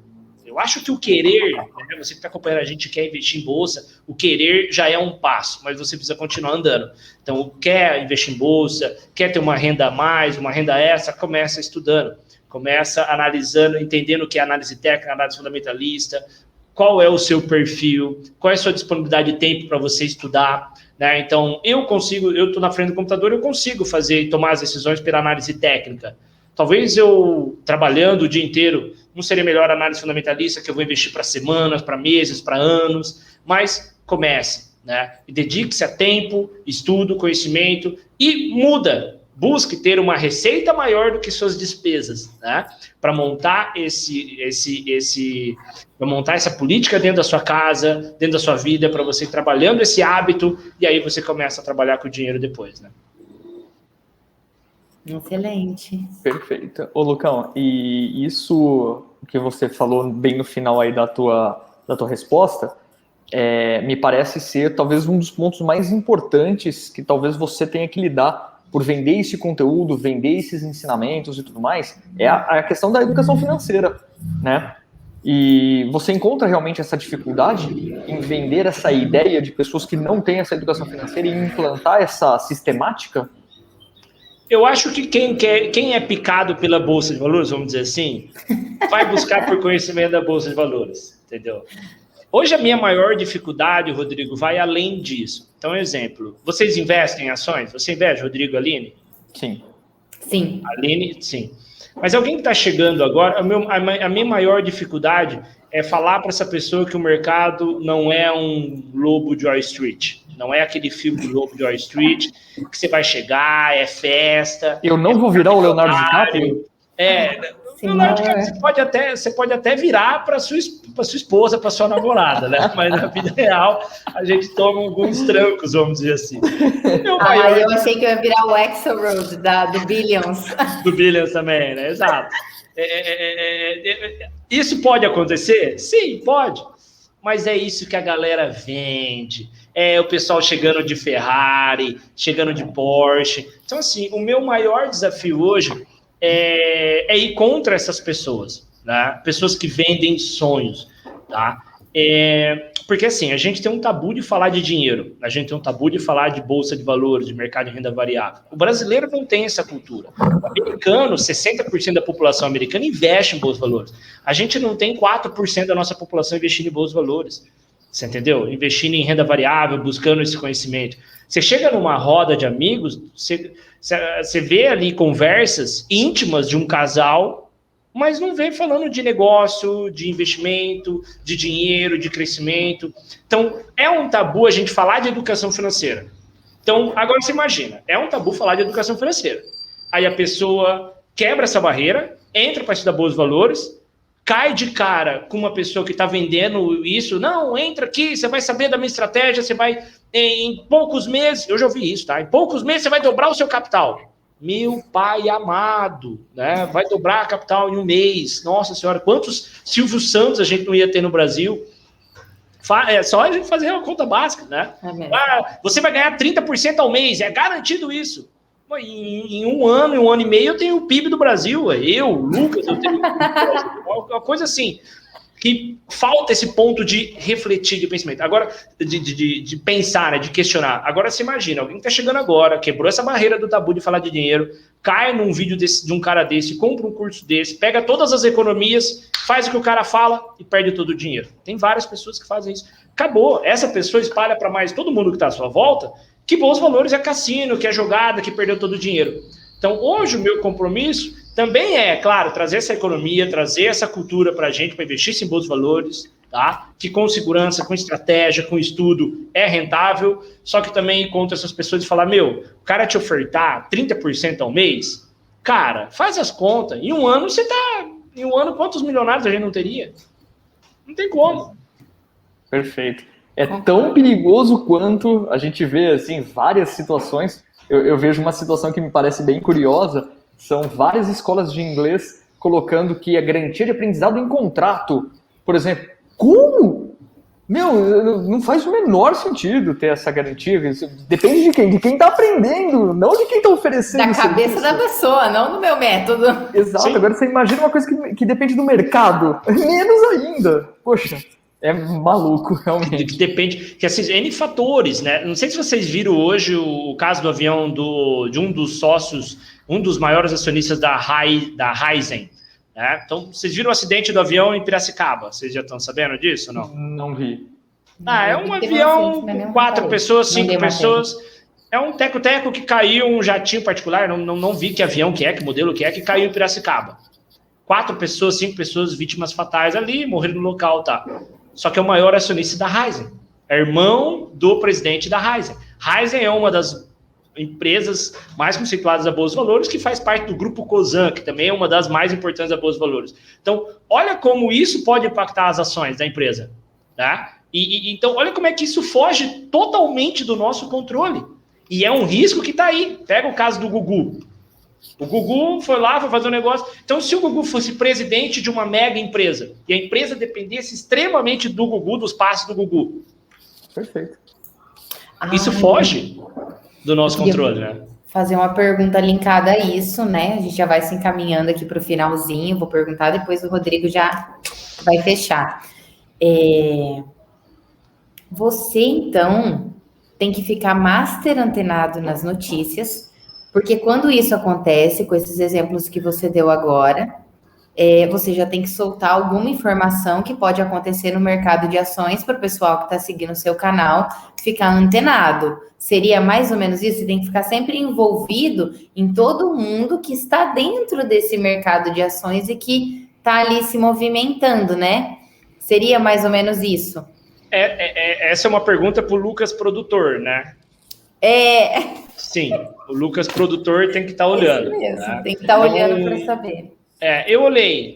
Eu acho que o querer, né, você que está acompanhando a gente quer investir em bolsa, o querer já é um passo, mas você precisa continuar andando. Então, quer investir em bolsa, quer ter uma renda a mais, uma renda extra, começa estudando, começa analisando, entendendo o que é análise técnica, análise fundamentalista, qual é o seu perfil, qual é a sua disponibilidade de tempo para você estudar, né? Então, eu estou na frente do computador, eu consigo tomar as decisões pela análise técnica. Talvez eu, trabalhando o dia inteiro, não seria melhor análise fundamentalista, que eu vou investir para semanas, para meses, para anos, mas comece, né? E dedique-se a tempo, estudo, conhecimento e muda. Busque ter uma receita maior do que suas despesas, né? Para montar para montar essa política dentro da sua casa, dentro da sua vida, para você ir trabalhando esse hábito, e aí você começa a trabalhar com o dinheiro depois, né? Excelente. Perfeito. Ô, Lucão, e isso que você falou bem no final aí da tua resposta, me parece ser talvez um dos pontos mais importantes que talvez você tenha que lidar por vender esse conteúdo, vender esses ensinamentos e tudo mais, é a questão da educação financeira, né? E você encontra realmente essa dificuldade em vender essa ideia de pessoas que não têm essa educação financeira e implantar essa sistemática? Eu acho que quem é picado pela Bolsa de Valores, vamos dizer assim, vai buscar por conhecimento da Bolsa de Valores, entendeu? Hoje a minha maior dificuldade, Rodrigo, vai além disso. Então, exemplo, vocês investem em ações? Você investe, Rodrigo, Aline? Sim. Sim. Aline, sim. Mas alguém que está chegando agora, a minha maior dificuldade é falar para essa pessoa que o mercado não é um lobo de Wall Street. Não é aquele filme do lobo de Wall Street que você vai chegar, é festa. Eu não vou virar o Leonardo DiCaprio? Leonardo DiCaprio, você pode até virar para sua esposa, para sua namorada, né? Mas na vida real a gente toma alguns trancos, vamos dizer assim. Eu achei que eu ia virar o Axelrod do Billions. Do Billions também, né? Exato. Isso pode acontecer? Sim, pode. Mas é isso que a galera vende. É o pessoal chegando de Ferrari, chegando de Porsche. Então, assim, o meu maior desafio hoje é ir contra essas pessoas, né? Pessoas que vendem sonhos, tá? Porque assim, a gente tem um tabu de falar de dinheiro, a gente tem um tabu de falar de bolsa de valores, de mercado de renda variável. O brasileiro não tem essa cultura. O americano, 60% da população americana investe em bolsa de valores. A gente não tem 4% da nossa população investindo em bolsa de valores. Você entendeu? Investindo em renda variável, buscando esse conhecimento. Você chega numa roda de amigos, você vê ali conversas íntimas de um casal, mas não vem falando de negócio, de investimento, de dinheiro, de crescimento. Então, é um tabu a gente falar de educação financeira. Então, agora você imagina, é um tabu falar de educação financeira. Aí a pessoa quebra essa barreira, entra para estudar bolsa de valores, cai de cara com uma pessoa que está vendendo isso. Não, entra aqui, você vai saber da minha estratégia, você vai, em poucos meses, eu já ouvi isso, tá? Em poucos meses você vai dobrar o seu capital. Meu pai amado, né? Vai dobrar a capital em um mês. Nossa senhora, quantos Silvio Santos a gente não ia ter no Brasil? É só a gente fazer uma conta básica, né? Você vai ganhar 30% ao mês, é garantido isso. Em um ano e meio, eu tenho o PIB do Brasil. Eu, Lucas, eu tenho uma coisa assim, que falta esse ponto de refletir, de pensamento. Agora, de pensar, né, de questionar. Agora, você imagina, alguém que está chegando agora, quebrou essa barreira do tabu de falar de dinheiro, cai num vídeo de um cara desse, compra um curso desse, pega todas as economias, faz o que o cara fala e perde todo o dinheiro. Tem várias pessoas que fazem isso. Acabou. Essa pessoa espalha para mais todo mundo que está à sua volta que bolsa de valores é cassino, que é jogada, que perdeu todo o dinheiro. Então, hoje, o meu compromisso também é, claro, trazer essa economia, trazer essa cultura para a gente, para investir em bolsa de valores, tá? Que com segurança, com estratégia, com estudo, é rentável, só que também encontro essas pessoas e falar, o cara te ofertar 30% ao mês, cara, faz as contas, em um ano quantos milionários a gente não teria? Não tem como. Perfeito. É tão perigoso quanto a gente vê, assim, várias situações. Eu vejo uma situação que me parece bem curiosa, são várias escolas de inglês colocando que a garantia de aprendizado em contrato, por exemplo. Como? Não faz o menor sentido ter essa garantia. Isso depende de quem? De quem está aprendendo, não de quem está oferecendo. Da cabeça da pessoa, não do meu método. Exato. Sim. Agora você imagina uma coisa que depende do mercado. Menos ainda. Poxa. É maluco, realmente. Depende, que assim, N fatores, né? Não sei se vocês viram hoje o caso do avião de um dos sócios, um dos maiores acionistas da Raizen, né? Então, vocês viram o acidente do avião em Piracicaba? Vocês já estão sabendo disso ou não? Não vi. É um avião com 4 pessoas, 5 pessoas. É um teco-teco que caiu, um jatinho particular, não vi que avião que é, que modelo que é, que caiu em Piracicaba. 4 pessoas, 5 pessoas, vítimas fatais ali, morreram no local, tá? Só que é o maior acionista da Raizen. É irmão do presidente da Raizen. Raizen é uma das empresas mais conceituadas da Bolsa de Valores, que faz parte do Grupo Cosan, que também é uma das mais importantes da Bolsa de Valores. Então, olha como isso pode impactar as ações da empresa. Tá? Então, olha como é que isso foge totalmente do nosso controle. E é um risco que está aí. Pega o caso do Gugu. O Gugu foi lá, foi fazer um negócio. Então, se o Gugu fosse presidente de uma mega empresa e a empresa dependesse extremamente do Gugu, dos passos do Gugu. Perfeito. Isso foge do nosso controle, né? Fazer uma pergunta linkada a isso, né? A gente já vai se encaminhando aqui para o finalzinho. Vou perguntar, depois o Rodrigo já vai fechar. Você, então, tem que ficar master antenado nas notícias. Porque quando isso acontece, com esses exemplos que você deu agora, você já tem que soltar alguma informação que pode acontecer no mercado de ações para o pessoal que está seguindo o seu canal ficar antenado. Seria mais ou menos isso? Você tem que ficar sempre envolvido em todo mundo que está dentro desse mercado de ações e que está ali se movimentando, né? Seria mais ou menos isso? Essa é uma pergunta para o Lucas produtor, né? Sim, o Lucas produtor tem que estar olhando. Isso mesmo, né? Tem que estar olhando para saber. Eu olhei.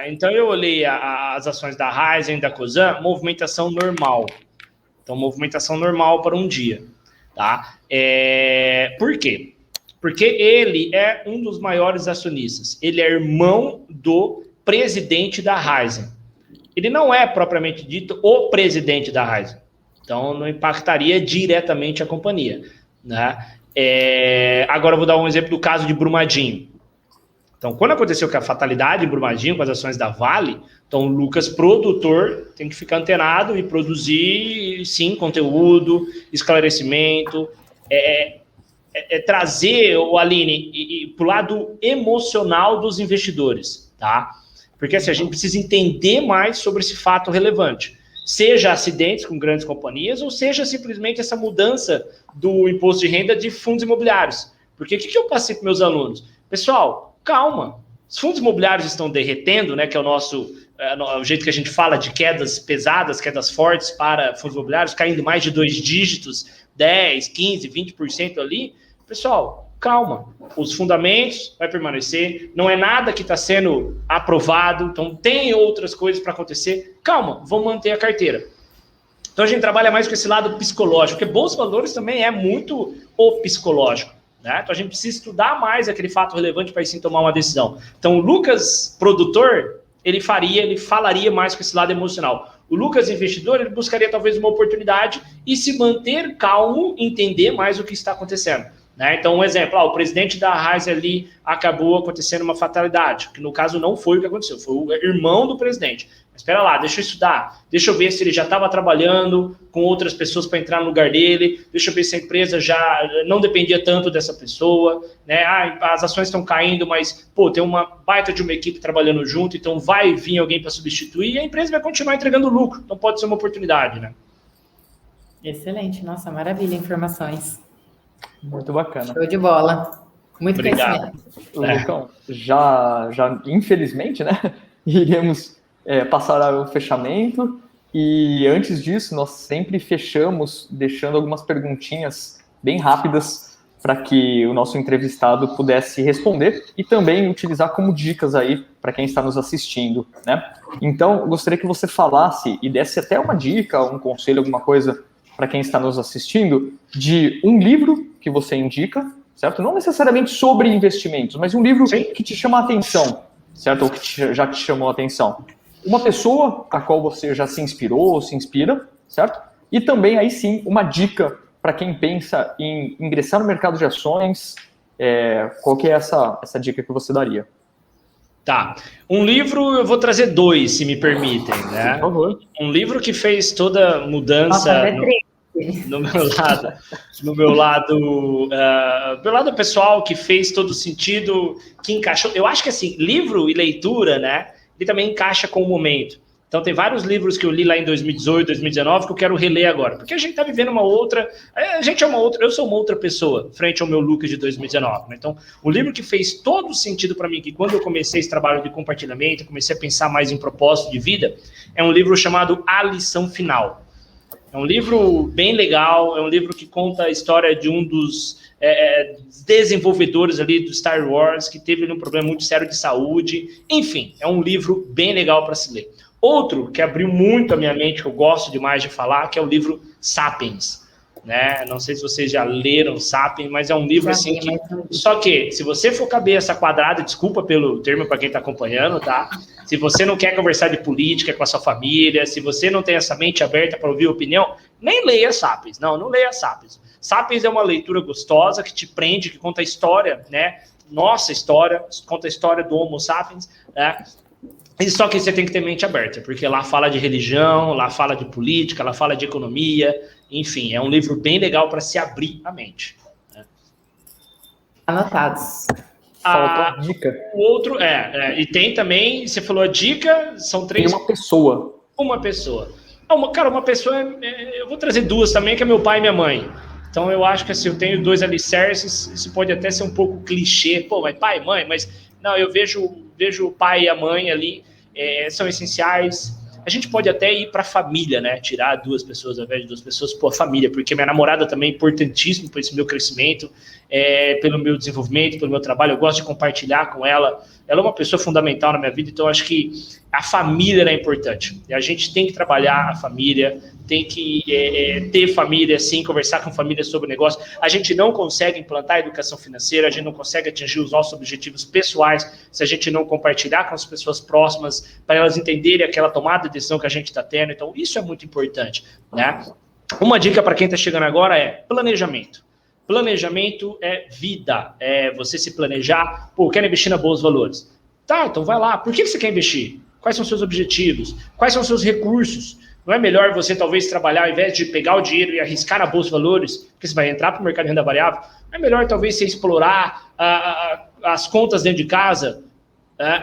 Então, eu olhei as ações da Raizen, da Cosan, movimentação normal. Então, movimentação normal para um dia. Tá? Por quê? Porque ele é um dos maiores acionistas. Ele é irmão do presidente da Raizen. Ele não é, propriamente dito, o presidente da Raizen. Então, não impactaria diretamente a companhia. Né? Agora, eu vou dar um exemplo do caso de Brumadinho. Então, quando aconteceu com a fatalidade em Brumadinho, com as ações da Vale, então o Lucas, produtor, tem que ficar antenado e produzir, sim, conteúdo, esclarecimento, trazer, o Aline, para o lado emocional dos investidores, tá? Porque assim, a gente precisa entender mais sobre esse fato relevante. Seja acidentes com grandes companhias, ou seja simplesmente essa mudança do imposto de renda de fundos imobiliários. Porque o que eu passei para meus alunos? Pessoal, calma. Os fundos imobiliários estão derretendo, né, que é o jeito que a gente fala de quedas pesadas, quedas fortes para fundos imobiliários, caindo mais de 2 dígitos, 10, 15, 20% ali. Pessoal, calma. Os fundamentos vai permanecer, não é nada que está sendo aprovado, então tem outras coisas para acontecer. Calma, vamos manter a carteira. Então a gente trabalha mais com esse lado psicológico, porque bolsa de valores também é muito o psicológico. Né? Então a gente precisa estudar mais aquele fato relevante para sim tomar uma decisão. Então o Lucas, produtor, ele falaria mais com esse lado emocional. O Lucas, investidor, ele buscaria talvez uma oportunidade e se manter calmo, entender mais o que está acontecendo. Né? Então, um exemplo, o presidente da Raiz ali acabou acontecendo uma fatalidade, que no caso não foi o que aconteceu, foi o irmão do presidente. Mas espera lá, deixa eu estudar, deixa eu ver se ele já estava trabalhando com outras pessoas para entrar no lugar dele, deixa eu ver se a empresa já não dependia tanto dessa pessoa, né? As ações estão caindo, mas tem uma baita de uma equipe trabalhando junto, então vai vir alguém para substituir e a empresa vai continuar entregando lucro, então pode ser uma oportunidade, né? Excelente, nossa, maravilha, informações. Muito bacana. Show de bola. Muito obrigado. Lucão, já infelizmente, né, iremos passar ao fechamento e antes disso nós sempre fechamos deixando algumas perguntinhas bem rápidas para que o nosso entrevistado pudesse responder e também utilizar como dicas aí para quem está nos assistindo, né? Então, eu gostaria que você falasse e desse até uma dica, um conselho, alguma coisa para quem está nos assistindo, de um livro que você indica, certo? Não necessariamente sobre investimentos, mas um livro que te chama a atenção, certo? Ou que já te chamou a atenção. Uma pessoa a qual você já se inspirou ou se inspira, certo? E também, aí sim, uma dica para quem pensa em ingressar no mercado de ações, qual que é essa dica que você daria? Tá. Um livro, eu vou trazer 2, se me permitem, né? Por favor. Um livro que fez toda a mudança no meu lado pessoal, que fez todo o sentido, que encaixou. Eu acho que assim, livro e leitura, né? Ele também encaixa com o momento. Então tem vários livros que eu li lá em 2018, 2019 que eu quero reler agora, porque a gente está vivendo uma outra, eu sou uma outra pessoa frente ao meu Lucas de 2019, né? Então o livro que fez todo o sentido para mim, que quando eu comecei esse trabalho de compartilhamento, comecei a pensar mais em propósito de vida, é um livro chamado A Lição Final. É um livro bem legal, é um livro que conta a história de um dos desenvolvedores ali do Star Wars, que teve um problema muito sério de saúde. Enfim, é um livro bem legal para se ler. Outro que abriu muito a minha mente, que eu gosto demais de falar, que é o livro Sapiens. Né? Não sei se vocês já leram Sapiens, mas é um livro assim que... Só que, se você for cabeça quadrada, desculpa pelo termo para quem está acompanhando, tá? Se você não quer conversar de política com a sua família, se você não tem essa mente aberta para ouvir opinião, nem leia Sapiens. Não leia Sapiens. Sapiens é uma leitura gostosa, que te prende, que conta a história, né? Nossa história, conta a história do Homo Sapiens, né? E só que você tem que ter mente aberta, porque lá fala de religião, lá fala de política, lá fala de economia, enfim, é um livro bem legal para se abrir a mente. Né? Anotados. Falta dica. O outro e tem também, você falou a dica, são 3... Tem uma pessoa. Uma pessoa. Uma pessoa, eu vou trazer 2 também, que é meu pai e minha mãe. Então eu acho que assim, eu tenho 2 alicerces, isso pode até ser um pouco clichê, mas pai e mãe, mas não, eu vejo o pai e a mãe ali, são essenciais. A gente pode até ir para a família, né? Tirar 2 pessoas ao invés de 2 pessoas, a família, porque minha namorada também é importantíssima para esse meu crescimento, pelo meu desenvolvimento, pelo meu trabalho. Eu gosto de compartilhar com ela. Ela é uma pessoa fundamental na minha vida, então eu acho que a família é importante. E a gente tem que trabalhar a família, tem que ter família, sim, conversar com família sobre negócio. A gente não consegue implantar a educação financeira, a gente não consegue atingir os nossos objetivos pessoais se a gente não compartilhar com as pessoas próximas, para elas entenderem aquela tomada de decisão que a gente está tendo. Então, isso é muito importante, né? Uma dica para quem está chegando agora é planejamento. Planejamento é vida, é você se planejar. Pô, quero investir na Bolsa de Valores. Tá, então vai lá. Por que você quer investir? Quais são os seus objetivos? Quais são os seus recursos? Não é melhor você talvez trabalhar, ao invés de pegar o dinheiro e arriscar na Bolsa de Valores, porque você vai entrar para o mercado de renda variável, não é melhor talvez você explorar as contas dentro de casa,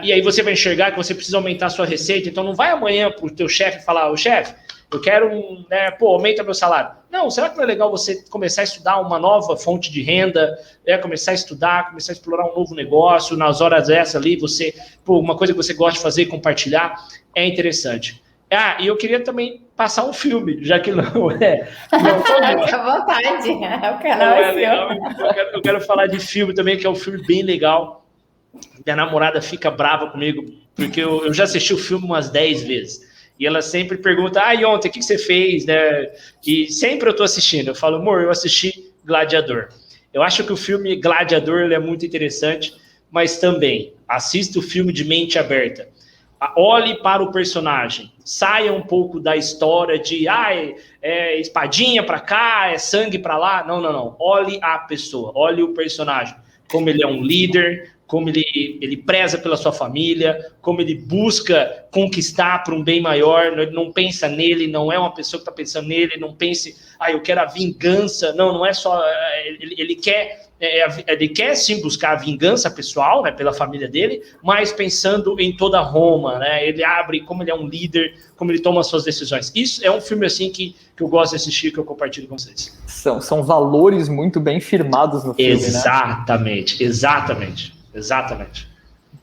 e aí você vai enxergar que você precisa aumentar a sua receita. Então não vai amanhã para o teu chefe falar, ô chefe, eu quero, aumenta meu salário. Não, será que não é legal você começar a estudar uma nova fonte de renda, começar a estudar, começar a explorar um novo negócio, nas horas dessas ali, uma coisa que você gosta de fazer, compartilhar, é interessante. E eu queria também passar um filme, já que não é. Fica à vontade, o canal é legal. seu. Eu quero falar de filme também, que é um filme bem legal. Minha namorada fica brava comigo, porque eu já assisti o filme umas 10 vezes. E ela sempre pergunta, e ontem, o que você fez? Né? E sempre eu tô assistindo. Eu falo, amor, eu assisti Gladiador. Eu acho que o filme Gladiador ele é muito interessante, mas também assista o filme de mente aberta. Olhe para o personagem, saia um pouco da história de espadinha para cá, é sangue para lá. Não. Olhe a pessoa, olhe o personagem, como ele é um líder, como ele preza pela sua família, como ele busca conquistar para um bem maior, ele não pensa nele, não é uma pessoa que está pensando nele, não pense, eu quero a vingança, não é só, ele quer sim buscar a vingança pessoal, né, pela família dele, mas pensando em toda Roma, né, ele abre como ele é um líder, como ele toma as suas decisões. Isso é um filme assim que eu gosto de assistir, que eu compartilho com vocês. São valores muito bem firmados no filme, Exatamente.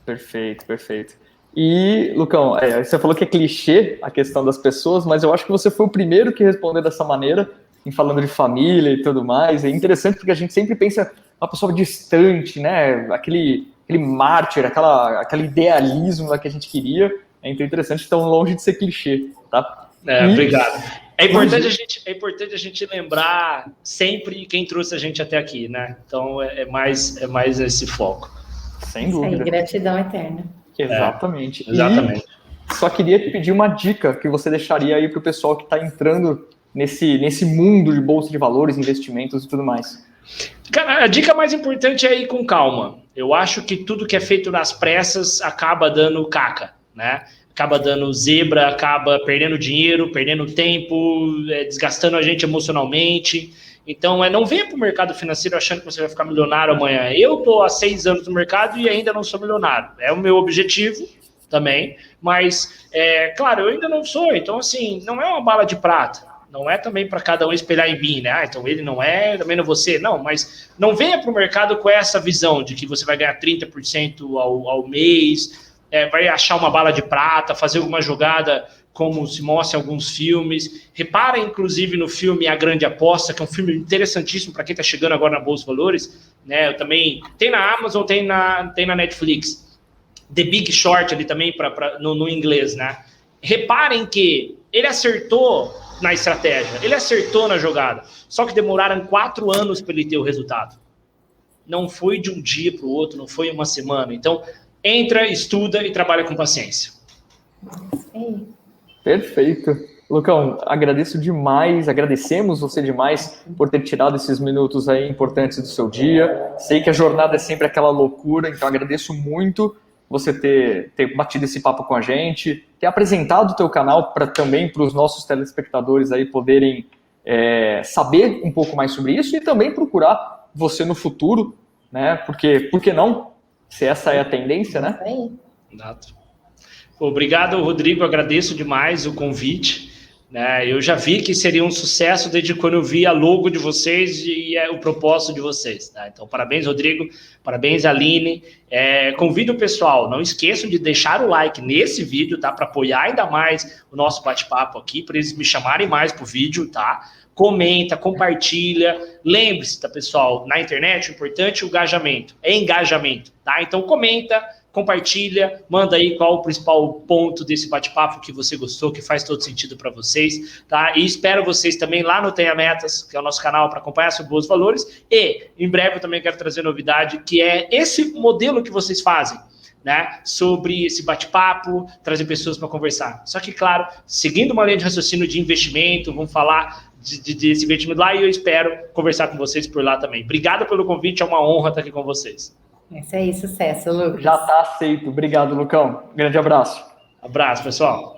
Perfeito. E, Lucão, você falou que é clichê a questão das pessoas, mas eu acho que você foi o primeiro que respondeu dessa maneira, em falando de família e tudo mais. É interessante porque a gente sempre pensa uma pessoa distante, né? Aquele mártir, aquele idealismo lá que a gente queria. É interessante, tão longe de ser clichê, tá? Obrigado. É importante a gente lembrar sempre quem trouxe a gente até aqui, né? Então é mais esse foco. Sem dúvida. Isso aí, gratidão eterna. Exatamente. Exatamente. E só queria te pedir uma dica que você deixaria aí para o pessoal que está entrando nesse mundo de bolsa de valores, investimentos e tudo mais. Cara, a dica mais importante é ir com calma. Eu acho que tudo que é feito nas pressas acaba dando caca, né? Acaba dando zebra, acaba perdendo dinheiro, perdendo tempo, desgastando a gente emocionalmente. Então, não venha para o mercado financeiro achando que você vai ficar milionário amanhã. Eu estou há 6 anos no mercado e ainda não sou milionário. É o meu objetivo também, mas, claro, eu ainda não sou. Então, assim, não é uma bala de prata. Não é também para cada um espelhar em mim, né? Então ele não é, também não você. Não, mas não venha para o mercado com essa visão de que você vai ganhar 30% ao mês, vai achar uma bala de prata, fazer alguma jogada como se mostra em alguns filmes. Repara, inclusive, no filme A Grande Aposta, que é um filme interessantíssimo para quem está chegando agora na Bolsa de Valores. Né? Eu também tem na Amazon, tem na Netflix. The Big Short ali também no inglês, né? Reparem que ele acertou na estratégia, ele acertou na jogada, só que demoraram 4 anos para ele ter o resultado. Não foi de um dia para o outro, não foi uma semana. Então, entra, estuda e trabalha com paciência. Sim. Perfeito. Lucão, agradecemos você demais por ter tirado esses minutos aí importantes do seu dia. Sei que a jornada é sempre aquela loucura, então agradeço muito você ter batido esse papo com a gente, ter apresentado o teu canal também para os nossos telespectadores aí poderem saber um pouco mais sobre isso e também procurar você no futuro, né? Porque, por que não? Se essa é a tendência, né? Exato. Obrigado, Rodrigo. Agradeço demais o convite. Né? Eu já vi que seria um sucesso desde quando eu vi a logo de vocês e o propósito de vocês. Tá? Então, parabéns, Rodrigo. Parabéns, Aline. Convido o pessoal, não esqueçam de deixar o like nesse vídeo, tá? Para apoiar ainda mais o nosso bate-papo aqui, para eles me chamarem mais pro vídeo, tá? Comenta, compartilha. Lembre-se, tá, pessoal? Na internet, o importante é o engajamento. É engajamento, tá? Então, comenta, compartilha, manda aí qual o principal ponto desse bate-papo que você gostou, que faz todo sentido para vocês, tá? E espero vocês também lá no Tenha Metas, que é o nosso canal para acompanhar sobre Bolsa de Valores, e em breve eu também quero trazer novidade, que é esse modelo que vocês fazem, né? Sobre esse bate-papo, trazer pessoas para conversar. Só que, claro, seguindo uma linha de raciocínio de investimento, vamos falar desse investimento lá, e eu espero conversar com vocês por lá também. Obrigado pelo convite, é uma honra estar aqui com vocês. Isso aí, sucesso, Lucas. Já está aceito. Obrigado, Lucão. Grande abraço. Abraço, pessoal.